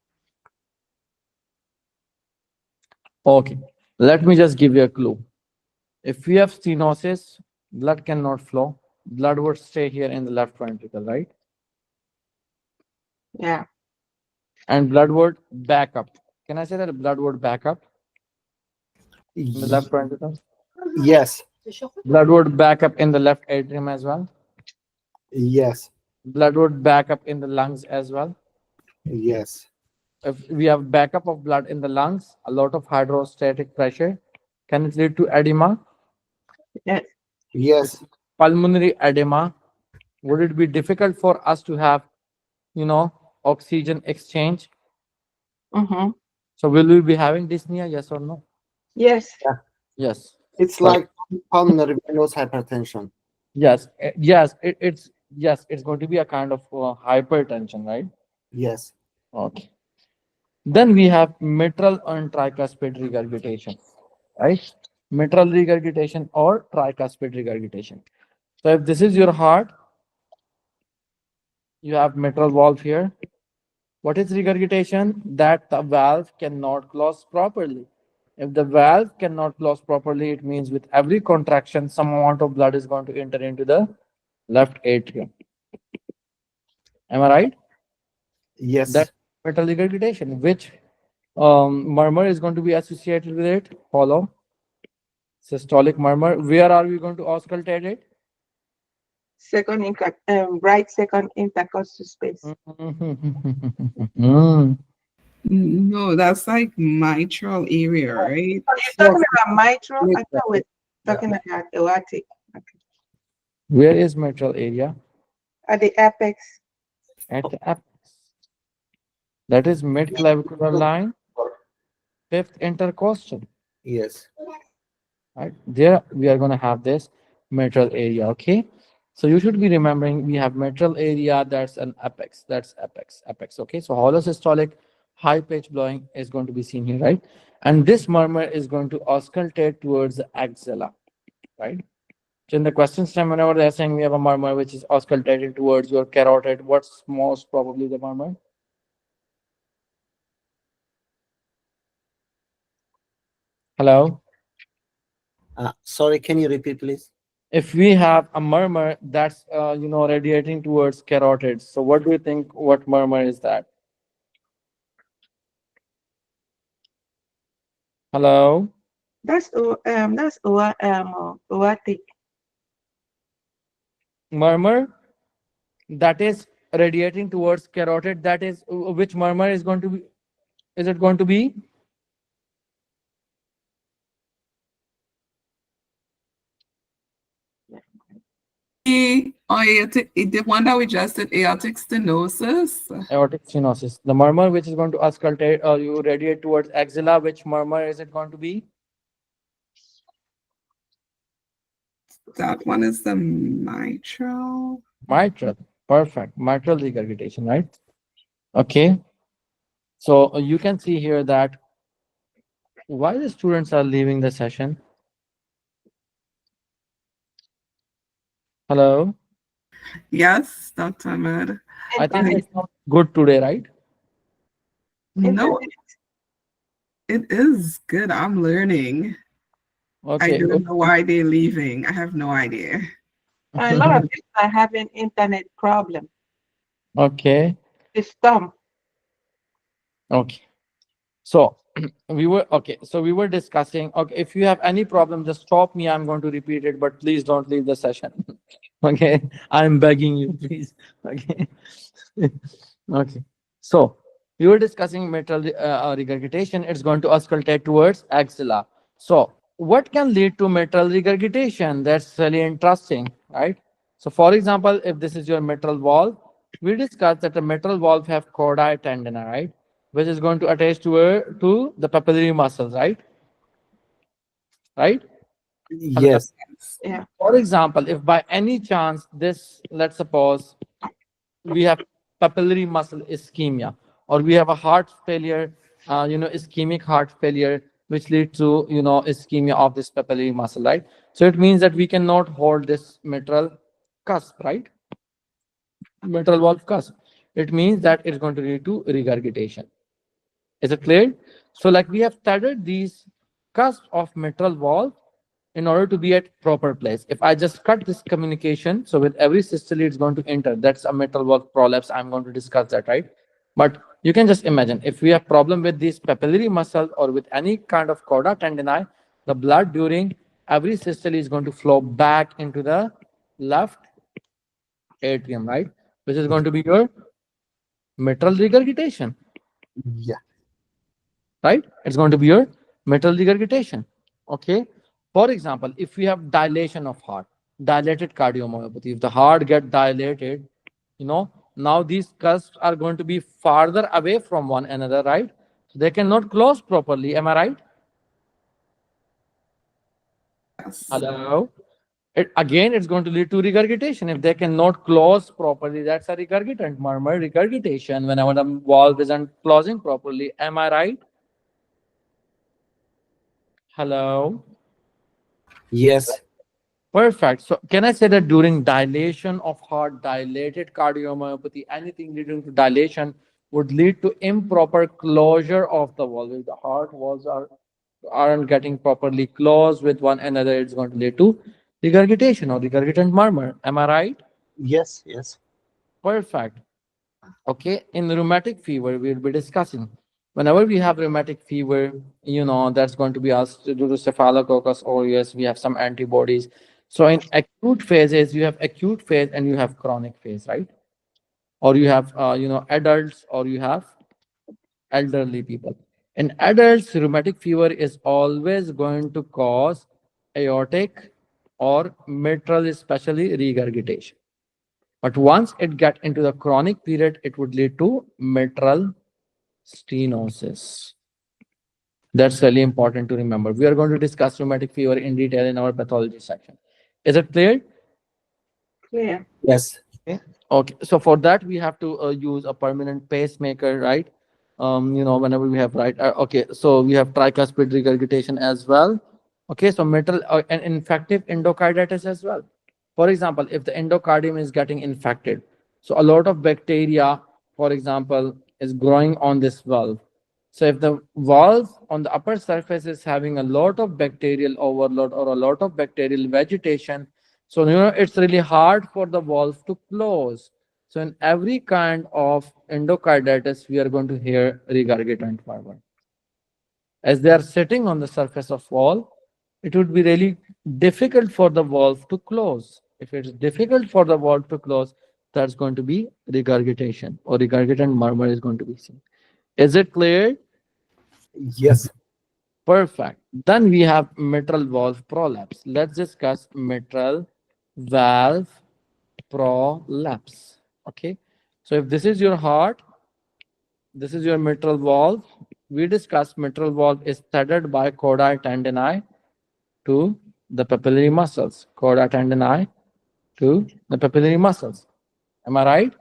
Okay, let me just give you a clue. If we have stenosis, blood cannot flow. Blood would stay here in the left ventricle, right? Yeah. And blood would back up. Can I say that blood would back up in the left ventricle? Yes, Blood would back up in the left atrium as well. yes, Blood would back up in the lungs as well. yes, If we have backup of blood in the lungs, a lot of hydrostatic pressure, can it lead to edema? Yes. yes, Pulmonary edema. Would it be difficult for us to have, oxygen exchange? Mm-hmm. So will we be having dyspnea? Yes or no? Yes. Yes. it's Correct. like pulmonary venous hypertension. Yes. Yes. It's going to be a kind of hypertension, right? Yes, Okay. Then we have mitral and tricuspid regurgitation, right? Mitral regurgitation or tricuspid regurgitation. So if this is your heart, you have mitral valve here. What is regurgitation? That the valve cannot close properly. If the valve cannot close properly, it means with every contraction, some amount of blood is going to enter into the left atrium. Am I right? yes. That mitral regurgitation, which murmur is going to be associated with it? Hollow systolic murmur. Where are we going to auscultate it? Right second intercostal space. Mm. No, that's like mitral area, right? Oh, you're talking about mitral? I thought we're Yeah. talking about aortic. Okay. Where is mitral area? At the apex. At the apex. That is mid clavicular line, fifth intercostal. Yes. Right there, we are going to have this mitral area. Okay, so you should be remembering we have mitral area. That's an apex. That's apex. Okay, so hollow systolic, high pitch blowing is going to be seen here, right? And this murmur is going to auscultate towards the axilla, right? So in the question stem, whenever they're saying we have a murmur which is auscultated towards your carotid, what's most probably the murmur? Hello? Sorry, can you repeat, please? If we have a murmur that's radiating towards carotid, so what do you think? What murmur is that? Hello? That's aortic. Murmur that is radiating towards carotid, that is which murmur is going to be? Is it going to be? The aortic, the one that we just did, aortic stenosis. Aortic stenosis. The murmur which is going to auscultate or you radiate towards axilla, which murmur is it going to be? That one is the mitral. Mitral. Perfect. Mitral regurgitation, right? Okay. So you can see here that why the students are leaving the session. Hello. Yes, Dr. Ahmed. I think Internet. it's not good today, right? No, Internet. it is good. I'm learning. I Okay. don't know why they're leaving. I have no idea. A lot of people are having internet problem. Okay. It's dumb. Okay. So we were discussing. Okay, if you have any problem, just stop me. I'm going to repeat it, but please don't leave the session. Okay, I'm begging you, please. Okay. Okay. So we were discussing mitral regurgitation. It's going to auscultate towards axilla. So what can lead to mitral regurgitation? That's really interesting, right? So for example, if this is your mitral valve, we discussed that the mitral valve have chordae tendina, right? Which is going to attach to the papillary muscles, right? Right? Yes. Yeah. For example, if by any chance this, let's suppose we have papillary muscle ischemia, or we have a heart failure, ischemic heart failure, which leads to, ischemia of this papillary muscle, right? So it means that we cannot hold this mitral cusp, right? Mitral valve cusp. It means that it's going to lead to regurgitation. Is it clear? So like we have studied these cusps of mitral valve in order to be at proper place. If I just cut this communication, so with every systole it's going to enter. That's a mitral valve prolapse. I'm going to discuss that, right? But you can just imagine if we have problem with these papillary muscles or with any kind of chorda tendini, the blood during every systole is going to flow back into the left atrium, right? Which is going to be your mitral regurgitation, Yeah. right? It's going to be your mitral regurgitation. Okay. For example, if we have dilation of heart, dilated cardiomyopathy, if the heart get dilated, now these cusps are going to be farther away from one another, right? So they cannot close properly. Am I right? Yes. Hello. It's going to lead to regurgitation. If they cannot close properly, that's a regurgitant murmur, regurgitation whenever the valve isn't closing properly. Am I right? Hello. Yes. Perfect. So can I say that during dilation of heart, dilated cardiomyopathy, anything leading to dilation would lead to improper closure of the valve. If the heart valves aren't getting properly closed with one another, it's going to lead to regurgitation or regurgitant murmur. Am I right? Yes. Yes. Perfect. Okay. In rheumatic fever, we'll be discussing. Whenever we have rheumatic fever, that's going to be asked due to Staphylococcus aureus. We have some antibodies. So in acute phases, you have acute phase and you have chronic phase, right? Or you have, adults, or you have elderly people. In adults, rheumatic fever is always going to cause aortic or mitral, especially regurgitation. But once it get into the chronic period, it would lead to mitral stenosis. That's really important to remember. We are going to discuss rheumatic fever in detail in our pathology section. Is it clear? Yeah. Yes. Okay. So for that, we have to use a permanent pacemaker, right? Whenever we have, right? Okay. So we have tricuspid regurgitation as well. Okay. So mitral and infective endocarditis as well. For example, if the endocardium is getting infected, so a lot of bacteria, for example, is growing on this valve. So if the valve on the upper surface is having a lot of bacterial overload or a lot of bacterial vegetation, so it's really hard for the valve to close. So in every kind of endocarditis, we are going to hear regurgitant murmur. As they are sitting on the surface of wall, it would be really difficult for the valve to close. If it's difficult for the valve to close, that's going to be regurgitation, or regurgitant murmur is going to be seen. Is it clear? Yes. Perfect. Then we have mitral valve prolapse. Let's discuss mitral valve prolapse. Okay. So if this is your heart, this is your mitral valve. We discussed mitral valve is tethered by chordae tendini to the papillary muscles. Chordae tendini to the papillary muscles. Am I right?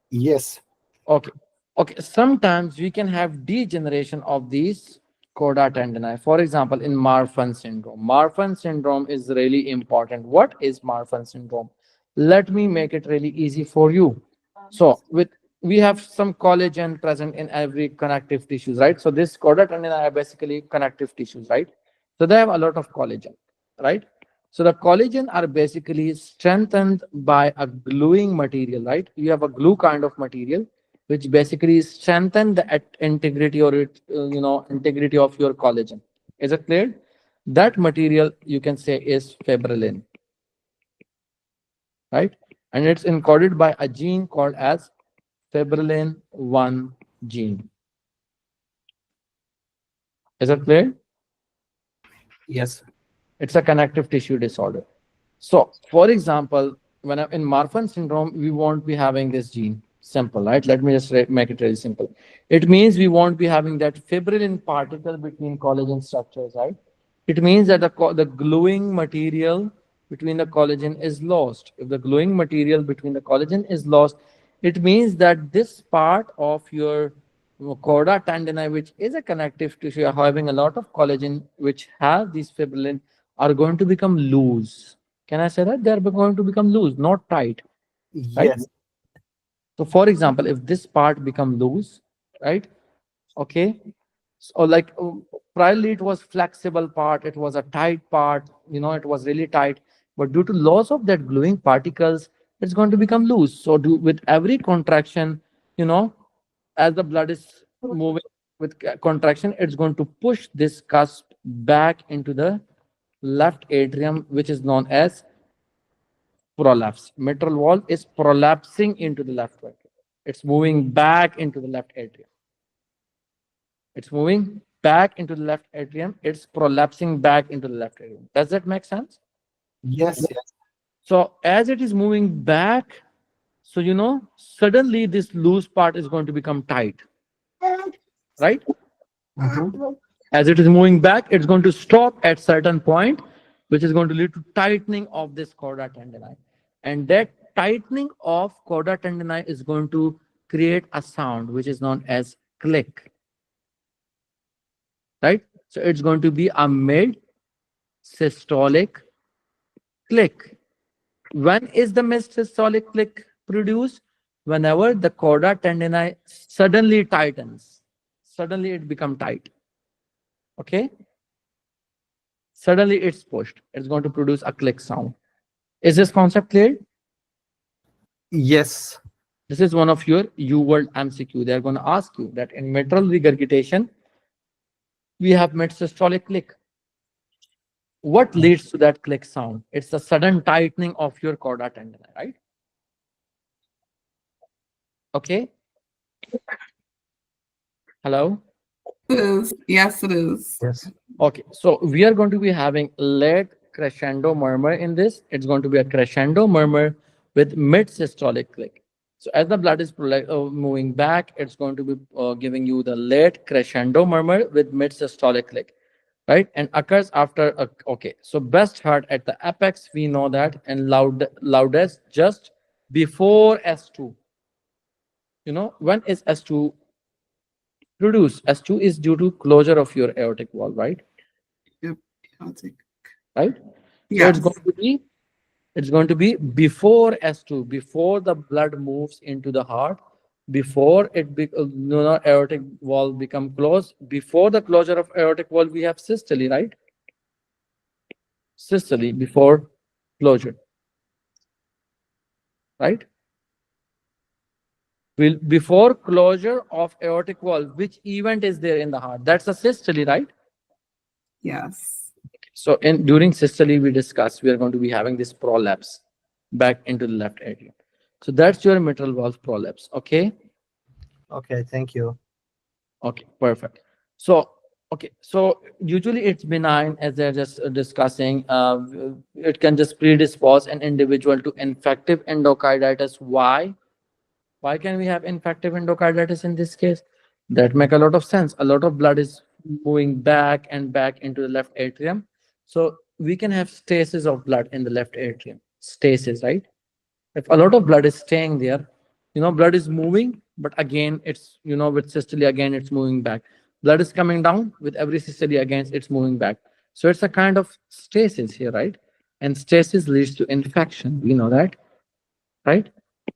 Yes. Okay. Okay. Sometimes we can have degeneration of these chordae tendini. For example, in Marfan syndrome. Marfan syndrome is really important. What is Marfan syndrome? Let me make it really easy for you. So we have some collagen present in every connective tissues, right? So this chordae tendini are basically connective tissues, right? So they have a lot of collagen, right? So the collagen are basically strengthened by a gluing material, right? You have a glue kind of material which basically strengthen the integrity or integrity of your collagen. Is it clear? That material you can say is fibrillin, right? And it's encoded by a gene called as fibrillin 1 gene. Is that clear? Yes. It's a connective tissue disorder. So, for example, in Marfan syndrome, we won't be having this gene. Simple, right? Let me just make it really simple. It means we won't be having that fibrillin particle between collagen structures, right? It means that the gluing material between the collagen is lost. If the gluing material between the collagen is lost, it means that this part of your chorda tendini, which is a connective tissue, having a lot of collagen, which have these fibrillin, are going to become loose. Can I say that? They're going to become loose, not tight, right? Yes. So, for example, if this part become loose, right? Okay. So, like priorly, it was flexible part, it was a tight part, it was really tight. But due to loss of that gluing particles, it's going to become loose. So, with every contraction, you know, as the blood is moving with contraction, it's going to push this cusp back into the left atrium, which is known as prolapse. Mitral valve is prolapsing into the left atrium. It's moving back into the left atrium. It's moving back into the left atrium. It's prolapsing back into the left atrium. Does that make sense? Yes. Yes. So as it is moving back, so suddenly this loose part is going to become tight, right? Mhm. As it is moving back, it's going to stop at certain point, which is going to lead to tightening of this chorda tendini. And that tightening of chorda tendini is going to create a sound, which is known as click, right? So it's going to be a mid systolic click. When is the mid systolic click produced? Whenever the chorda tendini suddenly tightens, suddenly it becomes tight. Okay, suddenly it's pushed, it's going to produce a click sound. Is this concept clear? Yes. This is one of your U-World MCQ. They're going to ask you that in mitral regurgitation, we have mid-systolic click. What leads to that click sound? It's the sudden tightening of your chorda tendini, right? Okay. Hello? It is. Yes, it is. Yes. Okay, so we are going to be having late crescendo murmur in this. It's going to be a crescendo murmur with mid-systolic click. So as the blood is moving back, it's going to be giving you the late crescendo murmur with mid-systolic click, right? And occurs after, okay, so best heard at the apex, we know that, and loudest just before S2. When is S2 produced? S2 is due to closure of your aortic valve, right? Yep. I'll take. Right? So Yes. it's going to be before S2, before the blood moves into the heart, before aortic valve become closed. Before the closure of aortic valve, we have systole, right? Systole before closure, right? Before closure of aortic valve, which event is there in the heart? That's a systole, right? Yes. So during systole, we discussed we are going to be having this prolapse back into the left atrium. So that's your mitral valve prolapse. Okay. Okay. Thank you. Okay. Perfect. So okay. So usually it's benign, as they're just discussing. It can just predispose an individual to infective endocarditis. Why? Why can we have infective endocarditis in this case? That make a lot of sense. A lot of blood is moving back and back into the left atrium. So we can have stasis of blood in the left atrium. Stasis, right? If a lot of blood is staying there, blood is moving, but again, it's, with systole, again, it's moving back. Blood is coming down with every systole, again, it's moving back. So it's a kind of stasis here, right? And stasis leads to infection. We know that, right?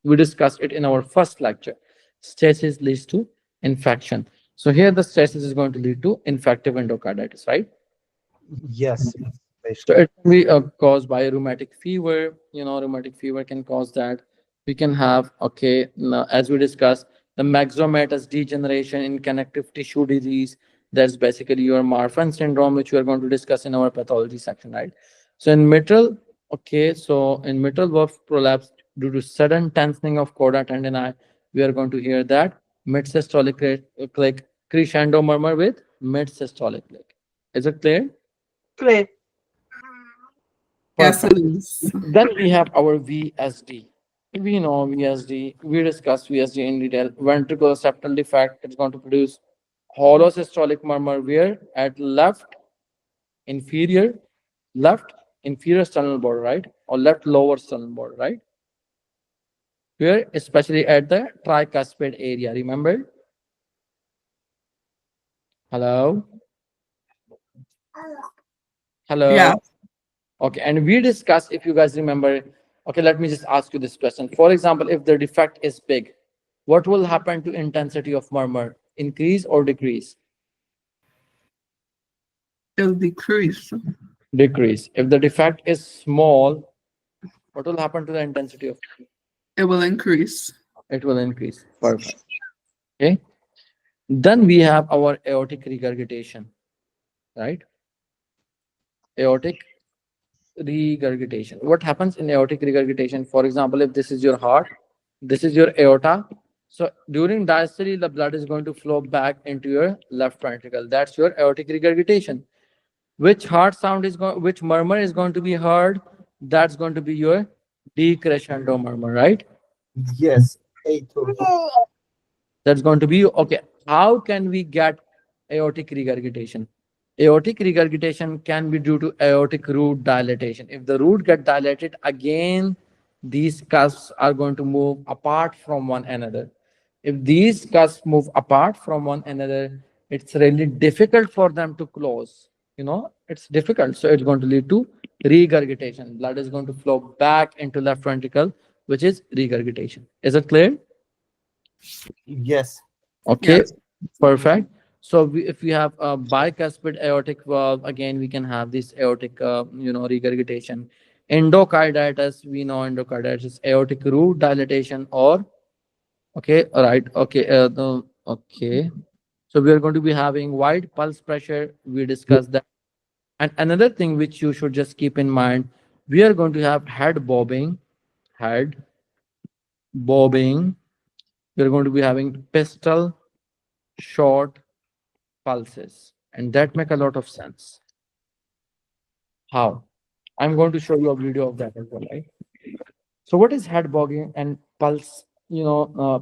We discussed it in our first lecture. Stasis leads to infection. So here the stasis is going to lead to infective endocarditis, right? Yes. So it can be caused by a rheumatic fever. Rheumatic fever can cause that. We can have, okay, now, as we discussed, the myxomatous degeneration in connective tissue disease. That's basically your Marfan syndrome, which we are going to discuss in our pathology section, right? So in mitral, okay, so in mitral valve prolapse due to sudden tensing of chorda tendini, we are going to hear that mid-systolic click, crescendo murmur with mid-systolic click. Is it clear? Clear. Yes, Perfect. it is. Then we have our VSD. We know VSD. We discussed VSD in detail. Ventricular septal defect is going to produce hollow systolic murmur where at inferior, left inferior sternal border, right? Or left lower sternal border, right? Where especially at the tricuspid area. Remember? Hello? Hello? Yeah. Okay, and we discussed, if you guys remember, okay, let me just ask you this question. For example, if the defect is big, what will happen to intensity of murmur? Increase or decrease? It'll decrease. Decrease. If the defect is small, what will happen to the intensity of? It will increase. It will increase. Perfect. Okay. Then we have our aortic regurgitation, right? Aortic regurgitation. What happens in aortic regurgitation? For example, if this is your heart, this is your aorta. So during diastole, the blood is going to flow back into your left ventricle. That's your aortic regurgitation. Which heart sound is going, which murmur is going to be heard? That's going to be your decrescendo murmur, right? Yes. A2. That's going to be okay. How can we get aortic regurgitation? Aortic regurgitation can be due to aortic root dilatation. If the root get dilated again, these cusps are going to move apart from one another. If these cusps move apart from one another, it's really difficult for them to close. You know, it's difficult. So it's going to lead to regurgitation. Blood is going to flow back into left ventricle, which is regurgitation. Is it clear? Yes. Okay, Yes. perfect. So if we have a bicuspid aortic valve, again we can have this aortic, regurgitation. Endocarditis, we know endocarditis is aortic root dilatation or okay, all right, okay, okay. So we are going to be having wide pulse pressure. We discussed that, and another thing which you should just keep in mind, we are going to have head bobbing. We are going to be having pistol short pulses, and that make a lot of sense. How? I'm going to show you a video of that as well, right? So what is head bobbing and pulse,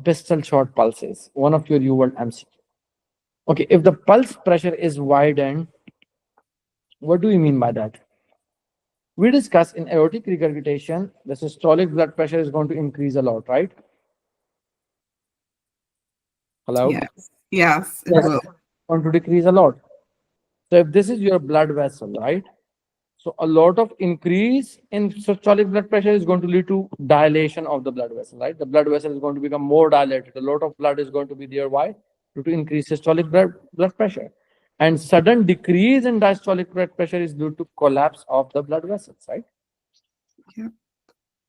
pistol short pulses? One of your UWorld MCQ. Okay, if the pulse pressure is widened, what do we mean by that? We discussed in aortic regurgitation, the systolic blood pressure is going to increase a lot, right? Hello? Yes. Yes, it Yes. will. Going to decrease a lot. So if this is your blood vessel, right? So a lot of increase in systolic blood pressure is going to lead to dilation of the blood vessel, right? The blood vessel is going to become more dilated. A lot of blood is going to be there. Why? Due to increased systolic blood pressure. And sudden decrease in diastolic blood pressure is due to collapse of the blood vessels, right? Yeah.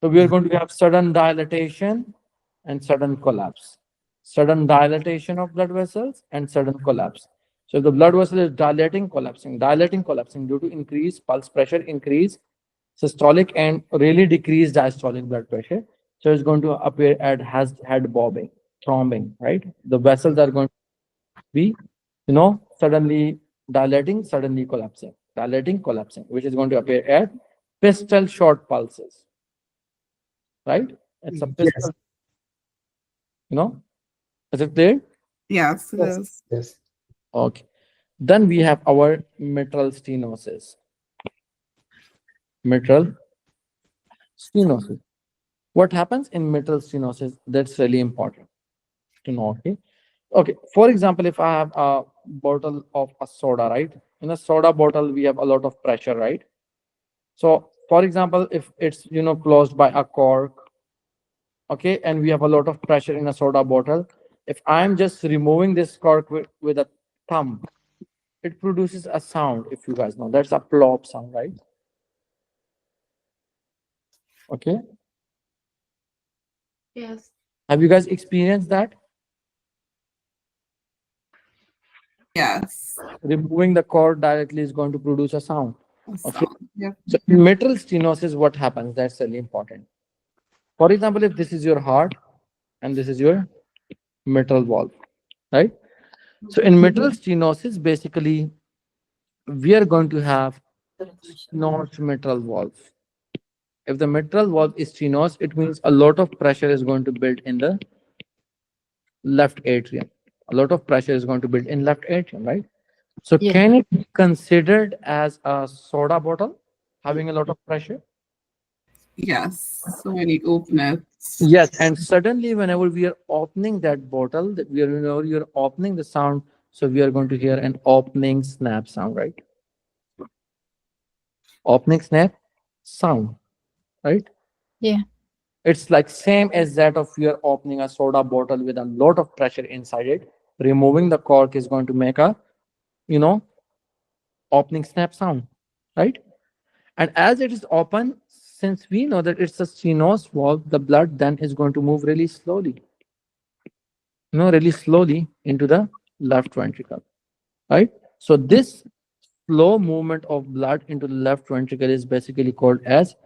So we are going to have sudden dilatation and sudden collapse. Sudden dilatation of blood vessels and sudden collapse. So if the blood vessel is dilating, collapsing due to increased pulse pressure, increased systolic and really decreased diastolic blood pressure. So it's going to appear as head bobbing, thrombing, right? The vessels are going to be, suddenly dilating, suddenly collapsing, which is going to appear at pistol short pulses, right? It's a pistol, Yes. Is it clear? Yes, it Yes. is. Yes. Okay. Then we have our mitral stenosis. Mitral stenosis. What happens in mitral stenosis? That's really important to know. Okay. Okay. For example, if I have a bottle of a soda, right? In a soda bottle, we have a lot of pressure, right? So, for example, if it's closed by a cork, okay, and we have a lot of pressure in a soda bottle. If I'm just removing this cork with a thumb, it produces a sound. If you guys know, that's a plop sound, right? Okay. Yes. Have you guys experienced that? Yes. Removing the cord directly is going to produce a sound. Okay. So, yeah. So in mitral stenosis, what happens? That's really important. For example, if this is your heart and this is your mitral valve, right? So in mitral stenosis, basically, we are going to have Not mitral valve. If the mitral valve is stenosis, it means a lot of pressure is going to build in the left atrium. A lot of pressure is going to build in left atrium, right? So Yeah. can it be considered as a soda bottle having a lot of pressure? Yes. So when you open it, Yes, and suddenly whenever we are opening that bottle, that we are whenever you're opening the sound, so we are going to hear an opening snap sound, right? Opening snap sound, right? Yeah. It's like same as that of you're opening a soda bottle with a lot of pressure inside it. Removing the cork is going to make a, you know, opening snap sound, right? And as it is open, since we know that it's a stenosis valve, the blood then is going to move really slowly, really slowly into the left ventricle, right? So this slow movement of blood into the left ventricle is basically called as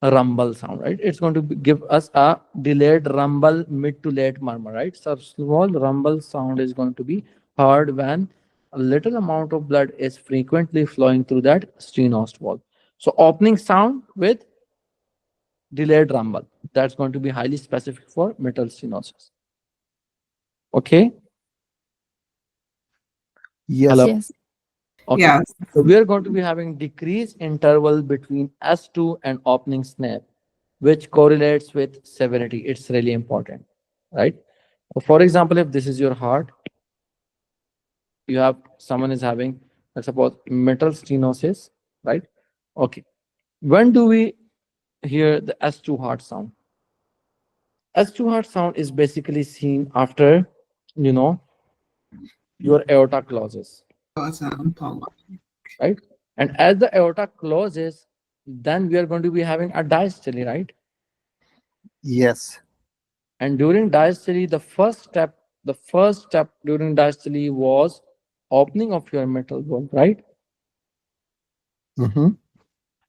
a rumble sound, right? It's going to give us a delayed rumble, mid to late murmur, right? So small rumble sound is going to be heard when a little amount of blood is frequently flowing through that stenosis valve. So opening sound with delayed rumble. That's going to be highly specific for mitral stenosis. Okay. Yes. Hello. Yes. Okay. yes. So we are going to be having decreased interval between S2 and opening snap, which correlates with severity. It's really important, right? For example, if this is your heart, you have someone is having, let's suppose, mitral stenosis, right? Okay. When do we hear the S2 heart sound? S2 heart sound is basically seen after, you know, your aorta closes, Paula. right? And as the aorta closes, then we are going to be having a diastole, right? Yes. And during diastole, the first step during diastole was opening of your mitral valve, right? Mm-hmm.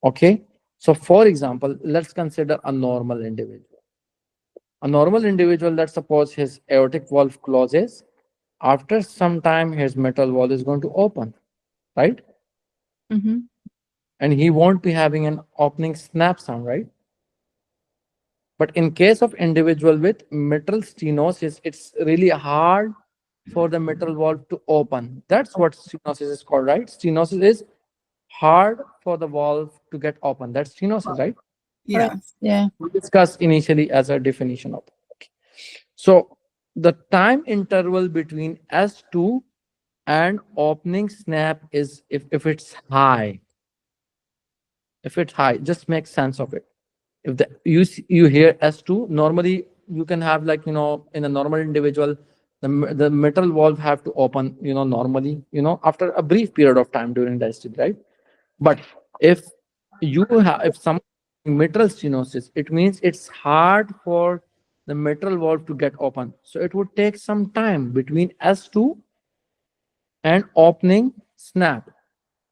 Okay. So, for example, let's consider a normal individual. A normal individual, let's suppose his aortic valve closes. After some time, his mitral valve is going to open, right? Mm-hmm. And he won't be having an opening snap sound, right? But in case of individual with mitral stenosis, it's really hard for the mitral valve to open. That's what stenosis is called, right? Stenosis is hard for the valve to get open. That's stenosis, right? Right. Yes. Yeah. We discussed initially as a definition of it. Okay. So the time interval between S2 and opening snap is if it's high. If it's high, just make sense of it. If you hear S2, normally you can have, like, in a normal individual, the mitral valve have to open, normally, after a brief period of time during diastole, right? But if if some mitral stenosis, it means it's hard for the mitral valve to get open. So it would take some time between S2 and opening snap.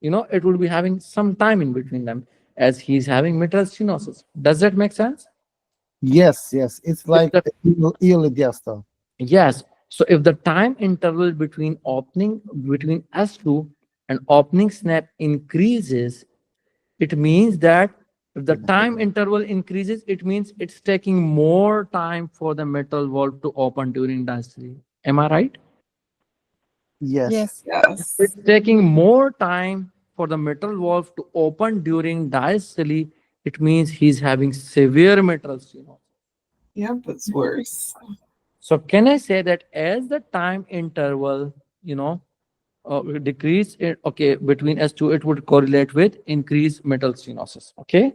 It will be having some time in between them as he's having mitral stenosis. Does that make sense? Yes. Yes. It's If like the- early diastole. yes. So if the time interval between S2 and opening snap increases, it means that if the time interval increases, it means it's taking more time for the mitral valve to open during diastole. Am I right? Yes. Yes. Yes. It's taking more time for the mitral valve to open during diastole. It means he's having severe mitral stenosis. Yep, it's worse. So can I say that as the time interval, decrease it, okay, between S2, it would correlate with increased mitral stenosis. Okay.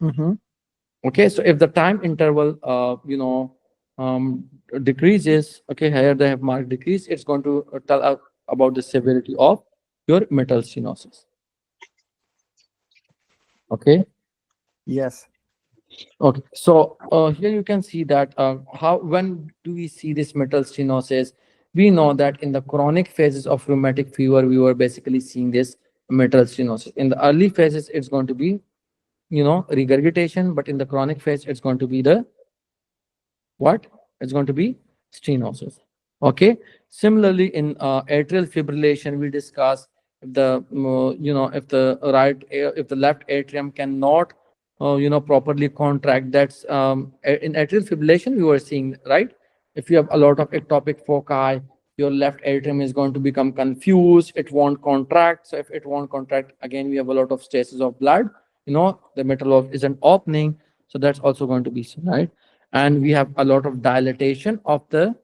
Mm-hmm. Okay. So if the time interval, decreases, okay, here they have marked decrease, it's going to tell us about the severity of your mitral stenosis. Okay. Yes. Okay, so here you can see that when do we see this mitral stenosis? We know that in the chronic phases of rheumatic fever, we were basically seeing this mitral stenosis. In the early phases, it's going to be, regurgitation, but in the chronic phase, it's going to be the what? It's going to be stenosis. Okay. Similarly, in atrial fibrillation, we discuss if the if the if the left atrium cannot properly contract, that's in atrial fibrillation we were seeing, right? If you have a lot of ectopic foci, your left atrium is going to become confused, it won't contract. So if it won't contract, again we have a lot of stasis of blood, the metal of isn't opening, so that's also going to be seen, right? And we have a lot of dilatation of the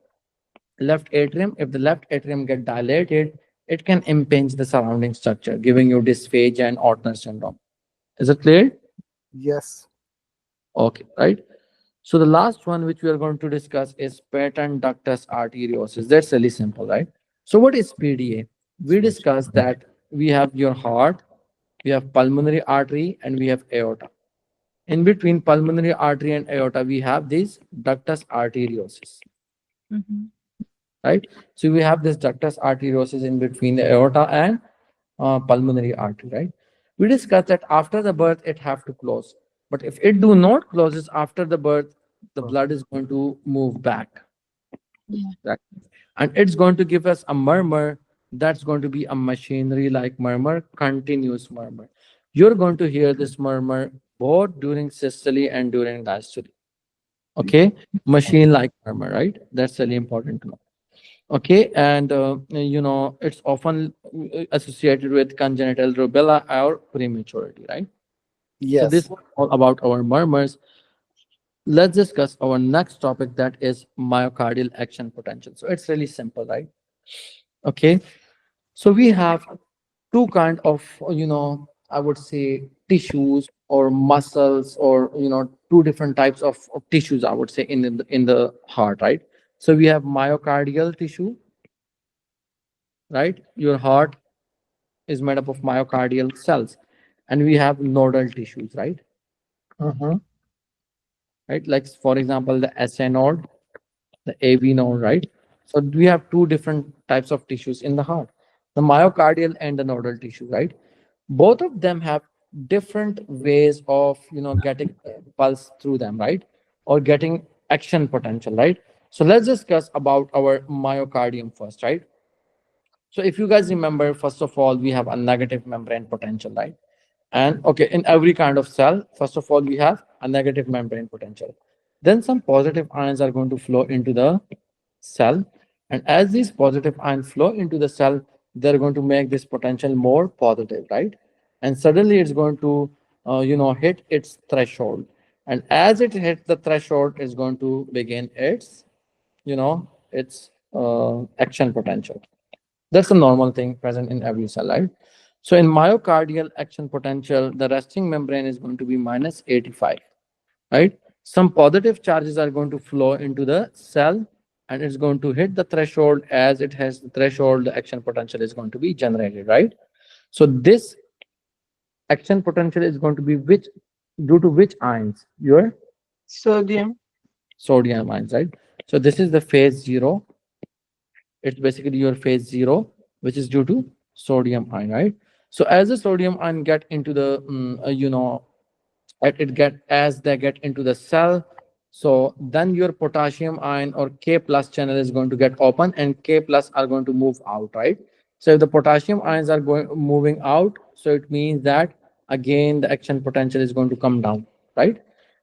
left atrium. If the left atrium get dilated, it can impinge the surrounding structure, giving you dysphagia and Ortner syndrome. Is it clear? Yes. Okay, right. So the last one which we are going to discuss is patent ductus arteriosus. That's really simple, right? So what is PDA? We discussed that we have your heart, we have pulmonary artery, and we have aorta. In between pulmonary artery and aorta, we have this ductus arteriosus, Mm-hmm. right? So we have this ductus arteriosus in between the aorta and pulmonary artery, right? We discussed that after the birth, it have to close. But if it do not closes after the birth, the blood is going to move back. Yeah. Right? And it's going to give us a murmur. That's going to be a machinery like murmur, continuous murmur. You're going to hear this murmur both during systole and during diastole. Okay, machine like murmur, right? That's really important to know. Okay, and it's often associated with congenital rubella or prematurity, right? So this Yes. is all about our murmurs. Let's discuss our next topic, that is myocardial action potential. So it's really simple, right? Okay, so we have two kind of I would say tissues or muscles, or two different types of tissues, I would say, in the heart, right? So we have myocardial tissue, right? Your heart is made up of myocardial cells, and we have nodal tissues, right? Mhm. Right, like for example the SA node, the AV node, right? So we have two different types of tissues in the heart, the myocardial and the nodal tissue, right? Both of them have different ways of getting pulse through them, right? Or getting action potential, right? So let's discuss about our myocardium first, right? So if you guys remember, first of all, we have a negative membrane potential, right? And okay, in every kind of cell, first of all, we have a negative membrane potential. Then some positive ions are going to flow into the cell. And as these positive ions flow into the cell, they're going to make this potential more positive, right? And suddenly it's going to, hit its threshold. And as it hits the threshold, it's going to begin its, action potential. That's a normal thing present in every cell, right? So in myocardial action potential, the resting membrane is going to be minus 85, right? Some positive charges are going to flow into the cell, and it's going to hit the threshold. As it has the threshold, the action potential is going to be generated, right? So this action potential is going to be due to which ions? Your Sodium. sodium ions, right? So this is the phase 0. It's basically your phase 0, which is due to sodium ion, right? So as the sodium ion get into the as they get into the cell, so then your potassium ion or K plus channel is going to get open, and K plus are going to move out, right? So if the potassium ions are going moving out, so it means that again the action potential is going to come down, right?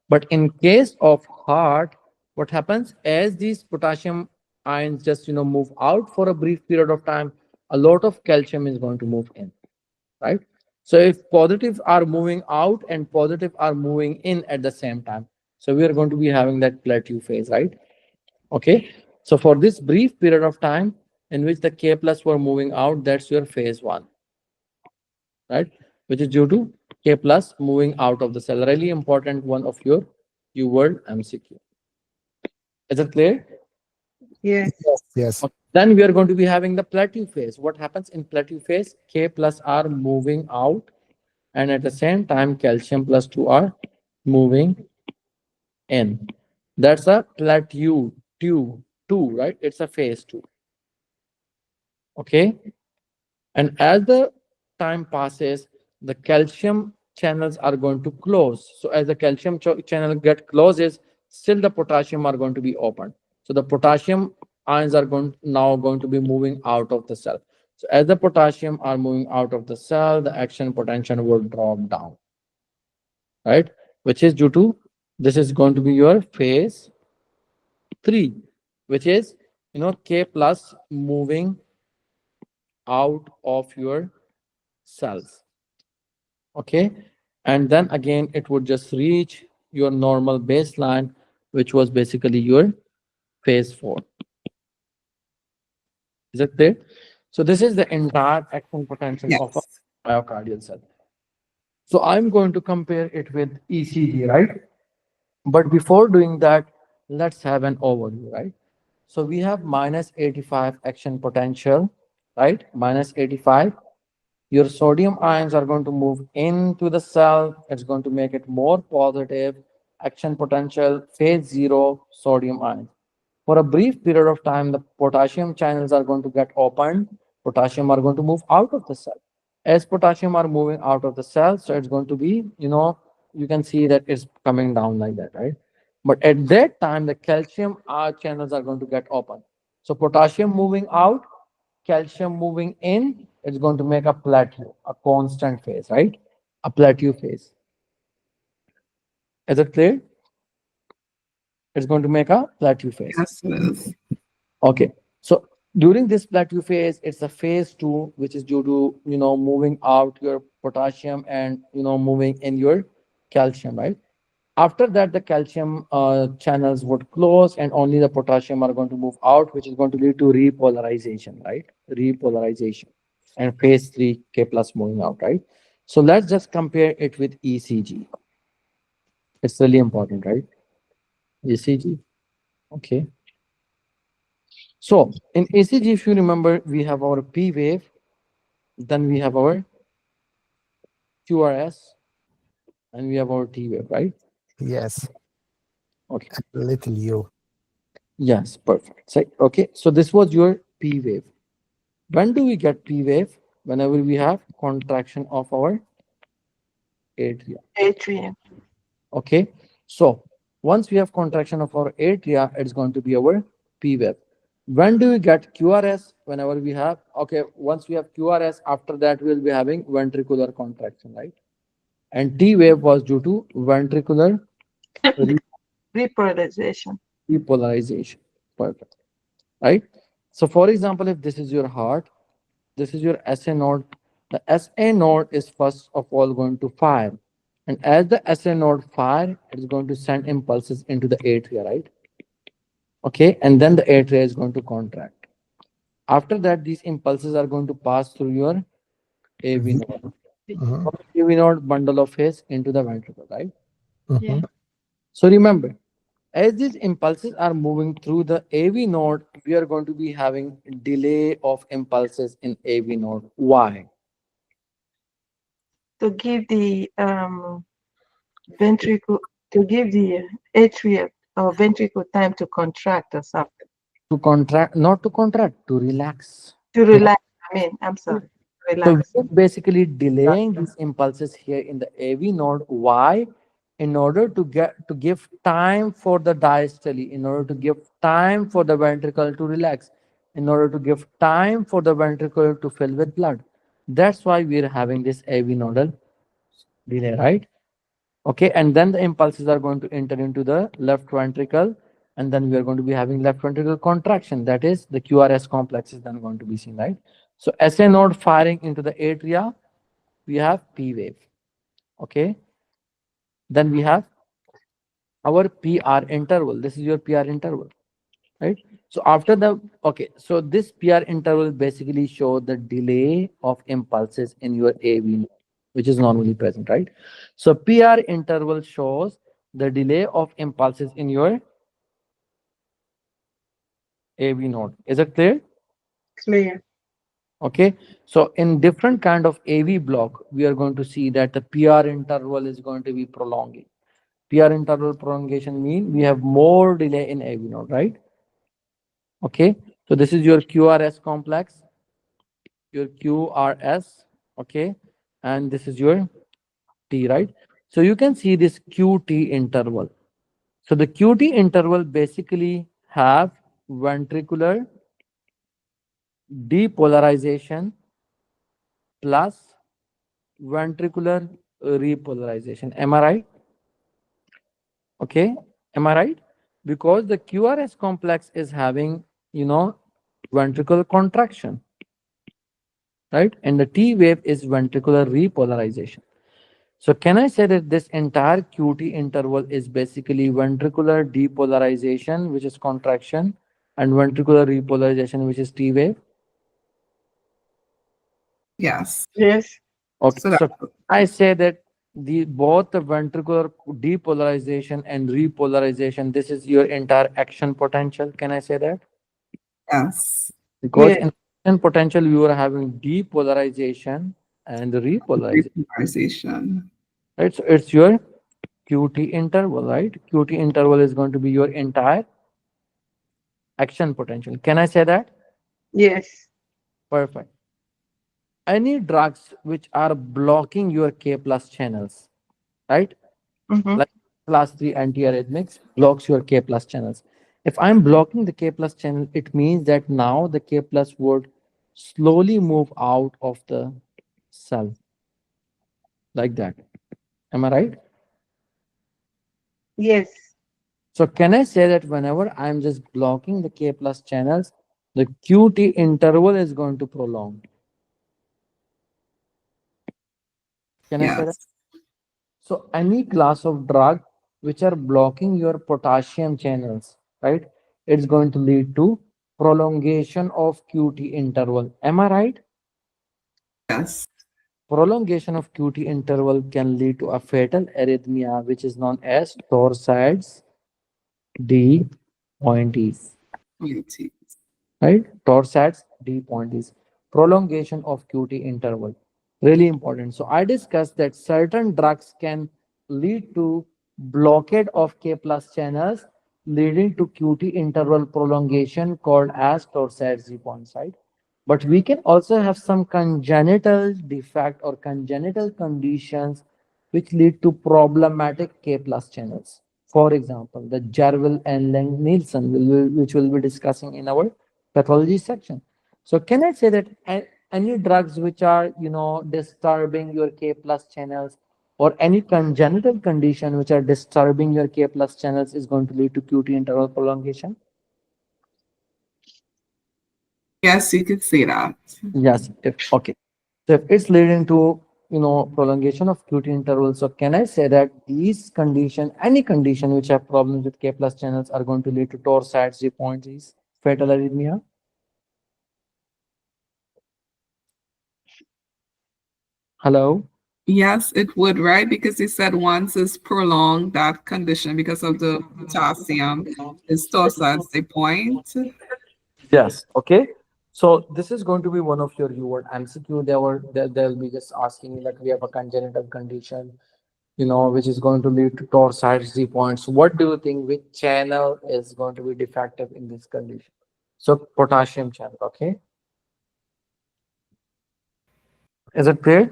But in case of heart, what happens, as these potassium ions just move out for a brief period of time, a lot of calcium is going to move in, right? So if positive are moving out and positive are moving in at the same time, so we are going to be having that plateau phase, right? Okay, so for this brief period of time in which the K plus were moving out, that's your phase 1, right? Which is due to K plus moving out of the cell. Really important one of your UWorld MCQ. Is it clear? Yes. Yes. Yes. Okay. Then we are going to be having the plateau phase. What happens in plateau phase? K plus are moving out, and at the same time, calcium plus 2 are moving in. That's a plateau two, right? It's a phase 2. Okay. And as the time passes, the calcium channels are going to close. So as the calcium channel get closes, still the potassium are going to be open. So the potassium ions are now going to be moving out of the cell. So as the potassium are moving out of the cell, the action potential will drop down, right? Which is due to, this is going to be your phase 3, which is, K plus moving out of your cells. Okay. And then again, it would just reach your normal baseline, which was basically your phase 4. Is it clear? So this is the entire action potential of a Yes. myocardial cell. So I'm going to compare it with ECG, right? But before doing that, let's have an overview, right? So we have minus 85 action potential, right? Minus 85. Your sodium ions are going to move into the cell. It's going to make it more positive. Action potential, phase 0, sodium ions. For a brief period of time, the potassium channels are going to get opened. Potassium are going to move out of the cell. As potassium are moving out of the cell, so it's going to be, you can see that it's coming down like that, right? But at that time, the calcium channels are going to get open. So potassium moving out, calcium moving in, it's going to make a plateau, a constant phase, right? A plateau phase. Is it clear? It's going to make a plateau phase. Yes, it is. Okay. So during this plateau phase, it's a phase 2, which is due to, moving out your potassium and, moving in your calcium, right? After that, the calcium channels would close and only the potassium are going to move out, which is going to lead to repolarization, right? Repolarization. And phase 3, K plus moving out, right? So let's just compare it with ECG. It's really important, right? ECG. Okay. So in ECG, if you remember, we have our P wave, then we have our QRS, and we have our T wave, right? Yes. Okay. Little U. Yes, perfect. So, okay, so this was your P wave. When do we get P wave? Whenever we have contraction of our atria. Atrium. Okay, so once we have contraction of our atria, it's going to be our P wave. When do we get QRS? Whenever we have, okay, once we have QRS, after that we'll be having ventricular contraction, right? And T wave was due to ventricular Repolarization. repolarization. Perfect, right? So for example, if this is your heart, this is your SA node. The SA node is first of all going to fire. And as the SA node fire, it's going to send impulses into the atria, right? Okay, and then the atria is going to contract. After that, these impulses are going to pass through your AV node. Mhm. From the AV node, bundle of his into the ventricle, right? Yeah. Mhm. So remember, as these impulses are moving through the AV node, we are going to be having delay of impulses in AV node. Why? To give the ventricle, to give the atria or ventricle time to contract or something. To contract, not to contract, to relax. To relax. I'm sorry. So Relax. we're basically delaying these impulses here in the AV node. Why? In order to give time for the diastole, in order to give time for the ventricle to relax, in order to give time for the ventricle to fill with blood. That's why we're having this AV nodal delay, right? Okay, and then the impulses are going to enter into the left ventricle, and then we are going to be having left ventricle contraction. That is, the QRS complex is then going to be seen, right? So SA node firing into the atria, we have P wave. Okay, then we have our PR interval. This is your PR interval, right? So after the, okay, so this PR interval basically show the delay of impulses in your AV node, which is normally present, right? So PR interval shows the delay of impulses in your AV node. Is it clear? Clear. Okay. So in different kind of AV block, we are going to see that the PR interval is going to be prolonging. PR interval prolongation mean we have more delay in AV node, right? Okay. So this is your QRS complex, your QRS, okay, and this is your T, right? So you can see this QT interval. So the QT interval basically have ventricular depolarization plus ventricular repolarization. Am I right? Okay. Am I right? Because the QRS complex is having, ventricular contraction, right? And the T wave is ventricular repolarization. So can I say that this entire QT interval is basically ventricular depolarization, which is contraction, and ventricular repolarization, which is T wave? Yes. Yes. Okay. So that, So I say that the both the ventricular depolarization and repolarization, this is your entire action potential. Can I say that? yes. Because Yes. in action potential, we were having depolarization and repolarization. Repolarization. Right? So it's your QT interval, right? QT interval is going to be your entire action potential. Can I say that? Yes. Perfect. Any drugs which are blocking your K plus channels, right? Mm-hmm. Like class 3 antiarrhythmics blocks your K plus channels. If I'm blocking the K plus channel, it means that now the K plus would slowly move out of the cell like that. Am I right? Yes. So can I say that whenever I'm just blocking the K plus channels, the QT interval is going to prolong? Can I say that? Yes. So any class of drug which are blocking your potassium channels, right? It's going to lead to prolongation of QT interval. Am I right? Yes. Prolongation of QT interval can lead to a fatal arrhythmia, which is known as Torsades D pointes, Community. right? Torsades D pointes. Prolongation of QT interval. Really important. So I discussed that certain drugs can lead to blockade of K plus channels, leading to QT interval prolongation called as Torsades D points, right? But we can also have some congenital defect or congenital conditions which lead to problematic K plus channels. For example, the Jervell and Lang-Nielsen, which we'll be discussing in our pathology section. So can I say that any drugs which are, disturbing your K plus channels or any congenital condition which are disturbing your K plus channels is going to lead to QT interval prolongation? Yes, you could say that. Yes. Okay. So if it's leading to prolongation of QT interval, so can I say that these condition, any condition which have problems with K plus channels are going to lead to Torsades G points, fatal arrhythmia? Hello. Yes, it would, right? Because he said once is prolonged that condition because of the potassium is towards the point. Yes. Okay. So this is going to be one of your keyword MCQ. They'll be just asking you that we have a congenital condition, which is going to lead to Torsades Z points. What do you think? Which channel is going to be defective in this condition? So potassium channel. Okay. Is it clear?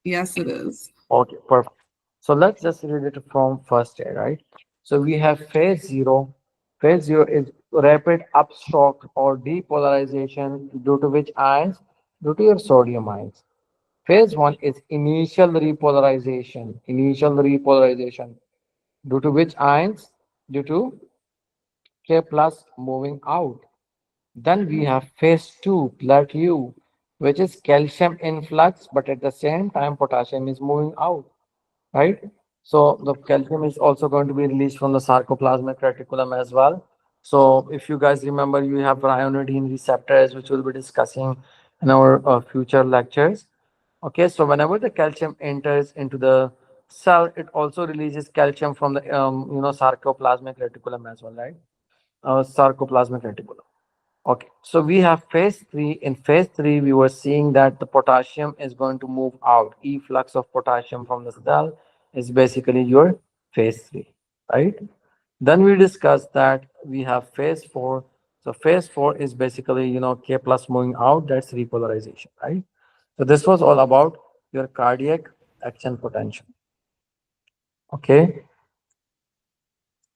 Yes, it is. Okay. Perfect. So let's just read it from first year, right? So we have phase zero. Phase zero is rapid upstroke or depolarization due to which ions? Due to your sodium ions. Phase one is initial repolarization. Initial repolarization due to which ions? Due to K plus moving out. Then we have phase two, plateau, which is calcium influx, but at the same time potassium is moving out, right? So the calcium is also going to be released from the sarcoplasmic reticulum as well. So if you guys remember, you have ryanodine receptors, which we'll be discussing in our future lectures. Okay, so whenever the calcium enters into the cell, it also releases calcium from the sarcoplasmic reticulum as well, right? Sarcoplasmic reticulum. Okay, so we have phase three. In phase three, we were seeing that the potassium is going to move out. Efflux of potassium from the cell is basically your phase three, right? Then we discussed that we have phase four. So phase four is basically, K plus moving out, that's repolarization, right? So this was all about your cardiac action potential. Okay.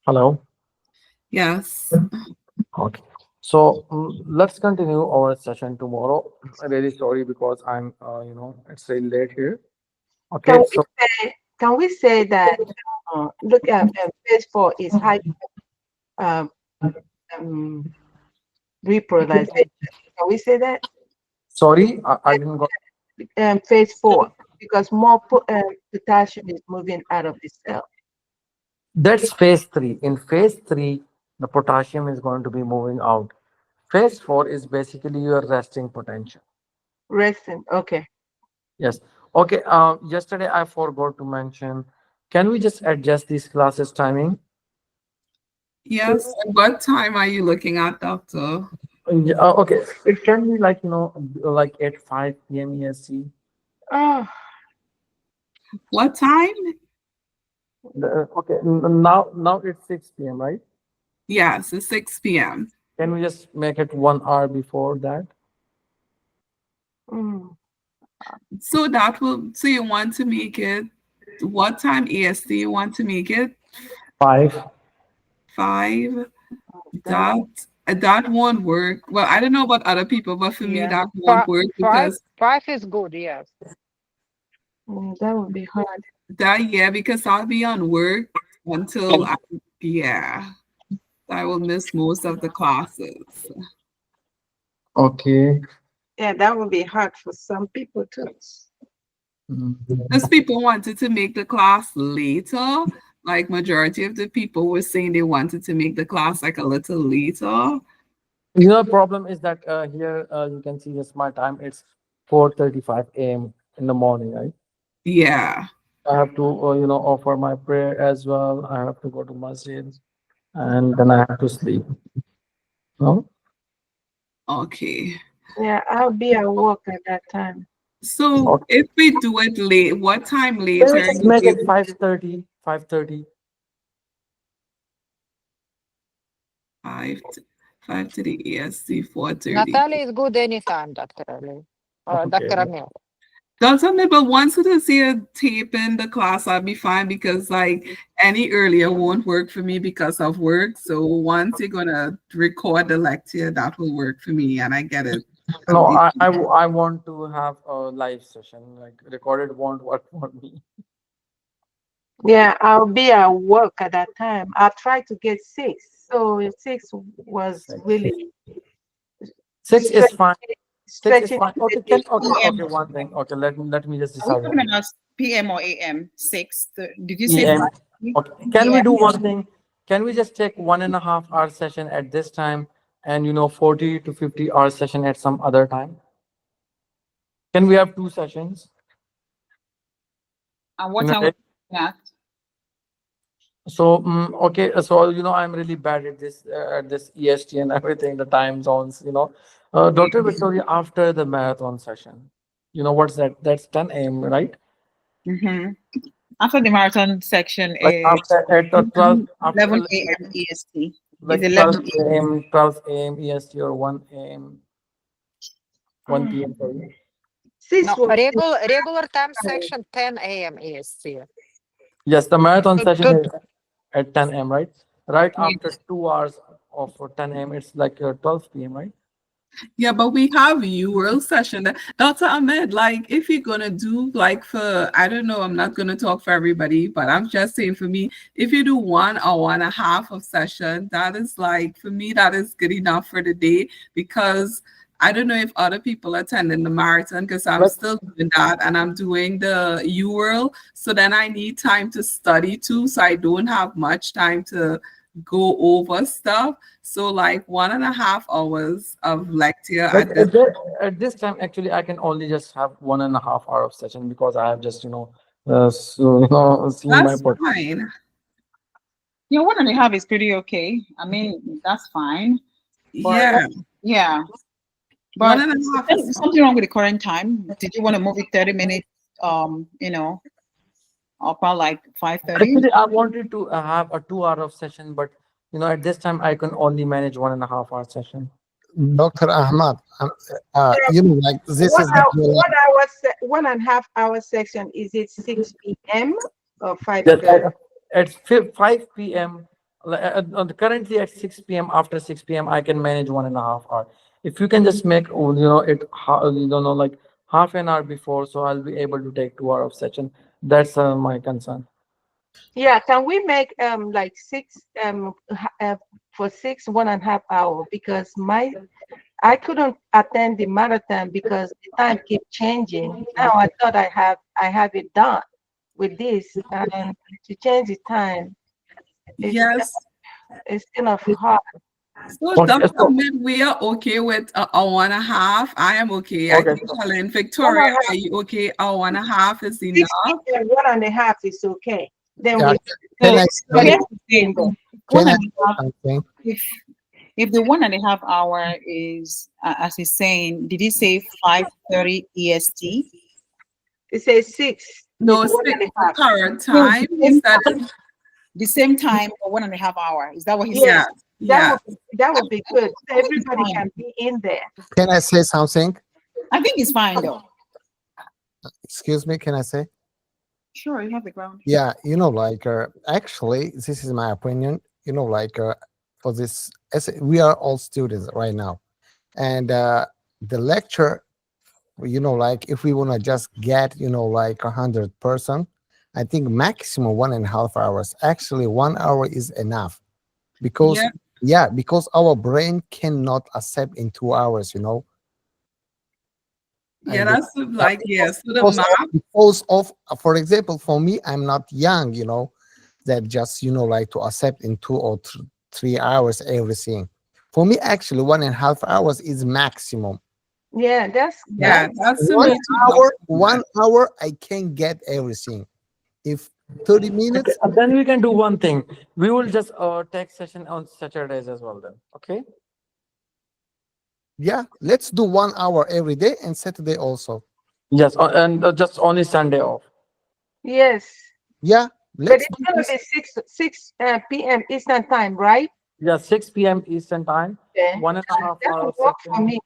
Hello. Yes. Okay. So let's continue our session tomorrow. I'm really sorry because I'm, it's really late here. Okay, Can we so say, can we say that look at phase 4 is high um, um, repolarization? Can we say that? sorry, I didn't got. Phase 4 because more potassium is moving out of the cell. That's phase 3. In phase 3, the potassium is going to be moving out. Phase 4 is basically your resting potential. Resting. Okay. Yes. Okay. Yesterday I forgot to mention. Can we just adjust these classes timing? Yes. What time are you looking at, doctor? Yeah, okay. It can be like like at 5 p.m. EST. Oh, What time? Okay. Now it's 6 p.m. Right? Yes, it's 6 p.m. Can we just make it 1 hour before that? mm. So so you want to make it, what time EST you want to make it? 5. 5? That won't work. Well, I don't know about other people, but for me Yeah. that won't work Five, because five is good, yes. That would be hard. because I'll be on work until I will miss most of the classes. Okay. Yeah, that would be hard for some people too. Because people wanted to make the class later. Like majority of the people were saying they wanted to make the class like a little later. Problem is that here you can see this my time. It's 4:35 a.m. in the morning, right? Yeah. I have to, offer my prayer as well. I have to go to masjid, and then I have to sleep. No? Okay. Yeah, I'll be at work at that time. So Okay. if we do it late, what time Can we later? just make it 5:30? 5:30. 5 to the ESC 4:30. Natalia is good anytime, Dr. Ali. Okay. Dr. Amir. Doesn't it? But once it is here tape in the class, I'll be fine because like any earlier won't work for me because of work. So once you're gonna record the lecture, that will work for me and I get it. No, I want to have a live session. Like recorded won't work for me. Yeah, I'll be at work at that time. I'll try to get 6. So if 6 was really 6 is fine. 6 is stretching fine. Okay, okay, one thing. Okay, let me just Are we decide. talking about PM or AM? 6. Did you say PM. 5? Okay. Can we do one thing? Can we just take 1.5 hour session at this time and 40 to 50 hour session at some other time? Can we have 2 sessions? And what In a are we day? looking at? So okay, so I'm really bad at this EST and everything, the time zones. Dr. Victoria, after the marathon session, what's that? That's 10 a.m. right? Mhm. After the marathon section Like is after at the 12 after 11 a.m. EST. like It's 12 11 a.m. a.m. 12 a.m. EST or 1 a.m. 1 p.m. sorry. 6 No, was regular time section 10 a.m. EST. Yes, the marathon Good, session good. is at 10 a.m. right? Right Yes. after 2 hours of 10 a.m. it's like 12 p.m. right? Yeah, but we have URL session. Dr. Ahmed, like if you're gonna do like for I don't know, I'm not gonna talk for everybody, but I'm just saying for me, if you do 1 or 1.5 of session, that is like for me, that is good enough for the day because I don't know if other people attending the marathon because I'm Like still doing that and I'm doing the URL. So then I need time to study too. So I don't have much time to go over stuff. So like 1.5 hours of lecture Like at this. at this time, actually, I can only just have 1.5 hour of session because I have just seen my That's fine. Yeah, 1.5 is pretty okay. I mean, that's fine. But Yeah, yeah. But 1.5 there's something wrong with the current time. Did you want to move it 30 minutes? About like 5:30? Actually, I wanted to have a 2 hour of session, but at this time I can only manage 1.5 hour session. Dr. Ahmad, like this One is hour, the 1.5 hour section. Is it 6 p.m. or 5 Yes, p.m.? at 5 p.m. currently at 6 p.m. After 6 p.m. I can manage 1.5 hour. If you can just make it like half an hour before, so I'll be able to take 2 hour of session. That's my concern. Yeah, can we make like for 1.5 hour, because I couldn't attend the marathon because the time keep changing. Now I thought I have it done with this, and to change the time, Yes. it's kind of hard. So Okay, Dr. so- Mid, we are okay with an hour and a half. I am okay. I Okay, think so- Helen, Victoria, are you okay? Hour and a half is 6 enough. p.m., 1.5 is okay. Then Yeah, we can I But say here's the thing, can one I and say a half, something? if the 1.5 hour is, as he's saying, did he say 5:30 EST? it says 6. No, It's stick 1.5. current time. He said, The same time for 1.5 hour. Is that what he Yeah. said? yeah. That would be good. So I think it's everybody fine. can be in there. Can I say something? I think it's fine though. Excuse me, can I say? Sure, you have the ground. Yeah, actually, this is my opinion. For this, as we are all students right now, and the lecture, if we want to just get, 100%, I think maximum 1.5 hours. Actually, 1 hour is enough, because Yeah. because our brain cannot accept in 2 hours. Yeah, And that's like, yeah. So the because of, for example, for me, I'm not young, that just to accept in 2 or 3 hours everything. For me, actually, 1.5 hours is maximum. Yeah, that's that's One similar to hour, Dr. 1 hour, I can get everything. If 30 minutes, Then we can do one thing. We will just take session on Saturdays as well then. Okay. yeah, let's do 1 hour every day and Saturday also. Yes, and just only Sunday off. yes. Yeah, But let's it's do gonna this. be 6 p.m. Eastern time, right? Yeah, 6 p.m. Eastern time. Yeah. 1.5 That hour would work for session. me.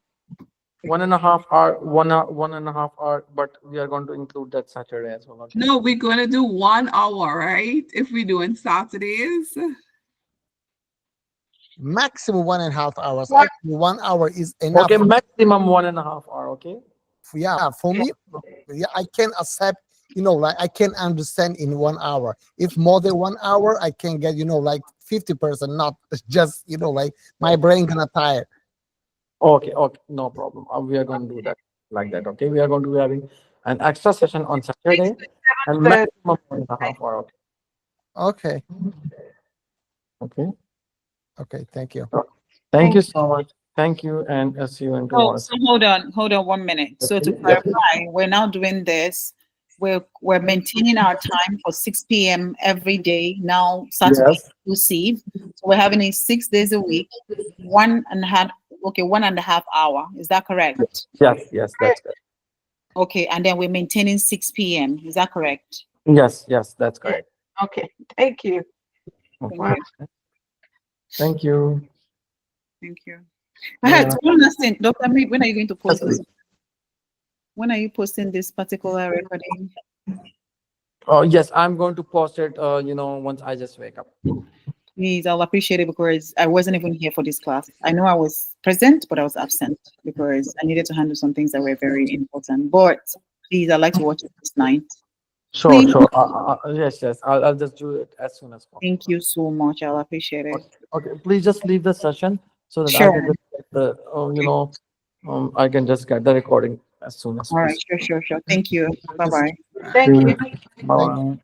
1.5 hour, 1.5 hour, but we are going to include that Saturday as well. Okay? No, we're going to do 1 hour, right? If we're doing Saturdays. Maximum 1.5 hours. What? Actually, 1 hour is enough. Okay, maximum 1.5 hour. Okay. Yeah, for me, yeah, I can accept, I can understand in 1 hour. If more than 1 hour, I can get, 50%, not just, my brain gonna tire. Okay, no problem. We are going to do that like that. Okay, we are going to be having an extra session on Saturday and maximum 1.5 hour. Okay. Okay. Okay. Thank you. Thank you so much. Thank you, and see you in Oh, tomorrow. so hold on 1 minute. So to clarify, we're now doing this. We're maintaining our time for 6 p.m. every day now, Saturday Yes. inclusive. So we're having it 6 days a week, 1.5 hour. Is that correct? Yes, that's good. Okay, and then we're maintaining 6 p.m. Is that correct? Yes, that's correct. Okay. Thank you. Okay. Wow. Thank you. Thank you. One last thing, Dr. Mead, when are you going to post this? When are you posting this particular recording? Oh, yes, I'm going to post it, once I just wake up. Please, I'll appreciate it because I wasn't even here for this class. I know I was present, but I was absent because I needed to handle some things that were very important. But please, I'd like to watch it this night. Sure. Please. Yes. I'll just do it as soon as possible. Thank you so much. I'll appreciate it. Okay, please just leave the session so that I Sure. can just get I can just get the recording as soon as All right, possible. sure. Thank you. Bye-bye. Thank you. Bye.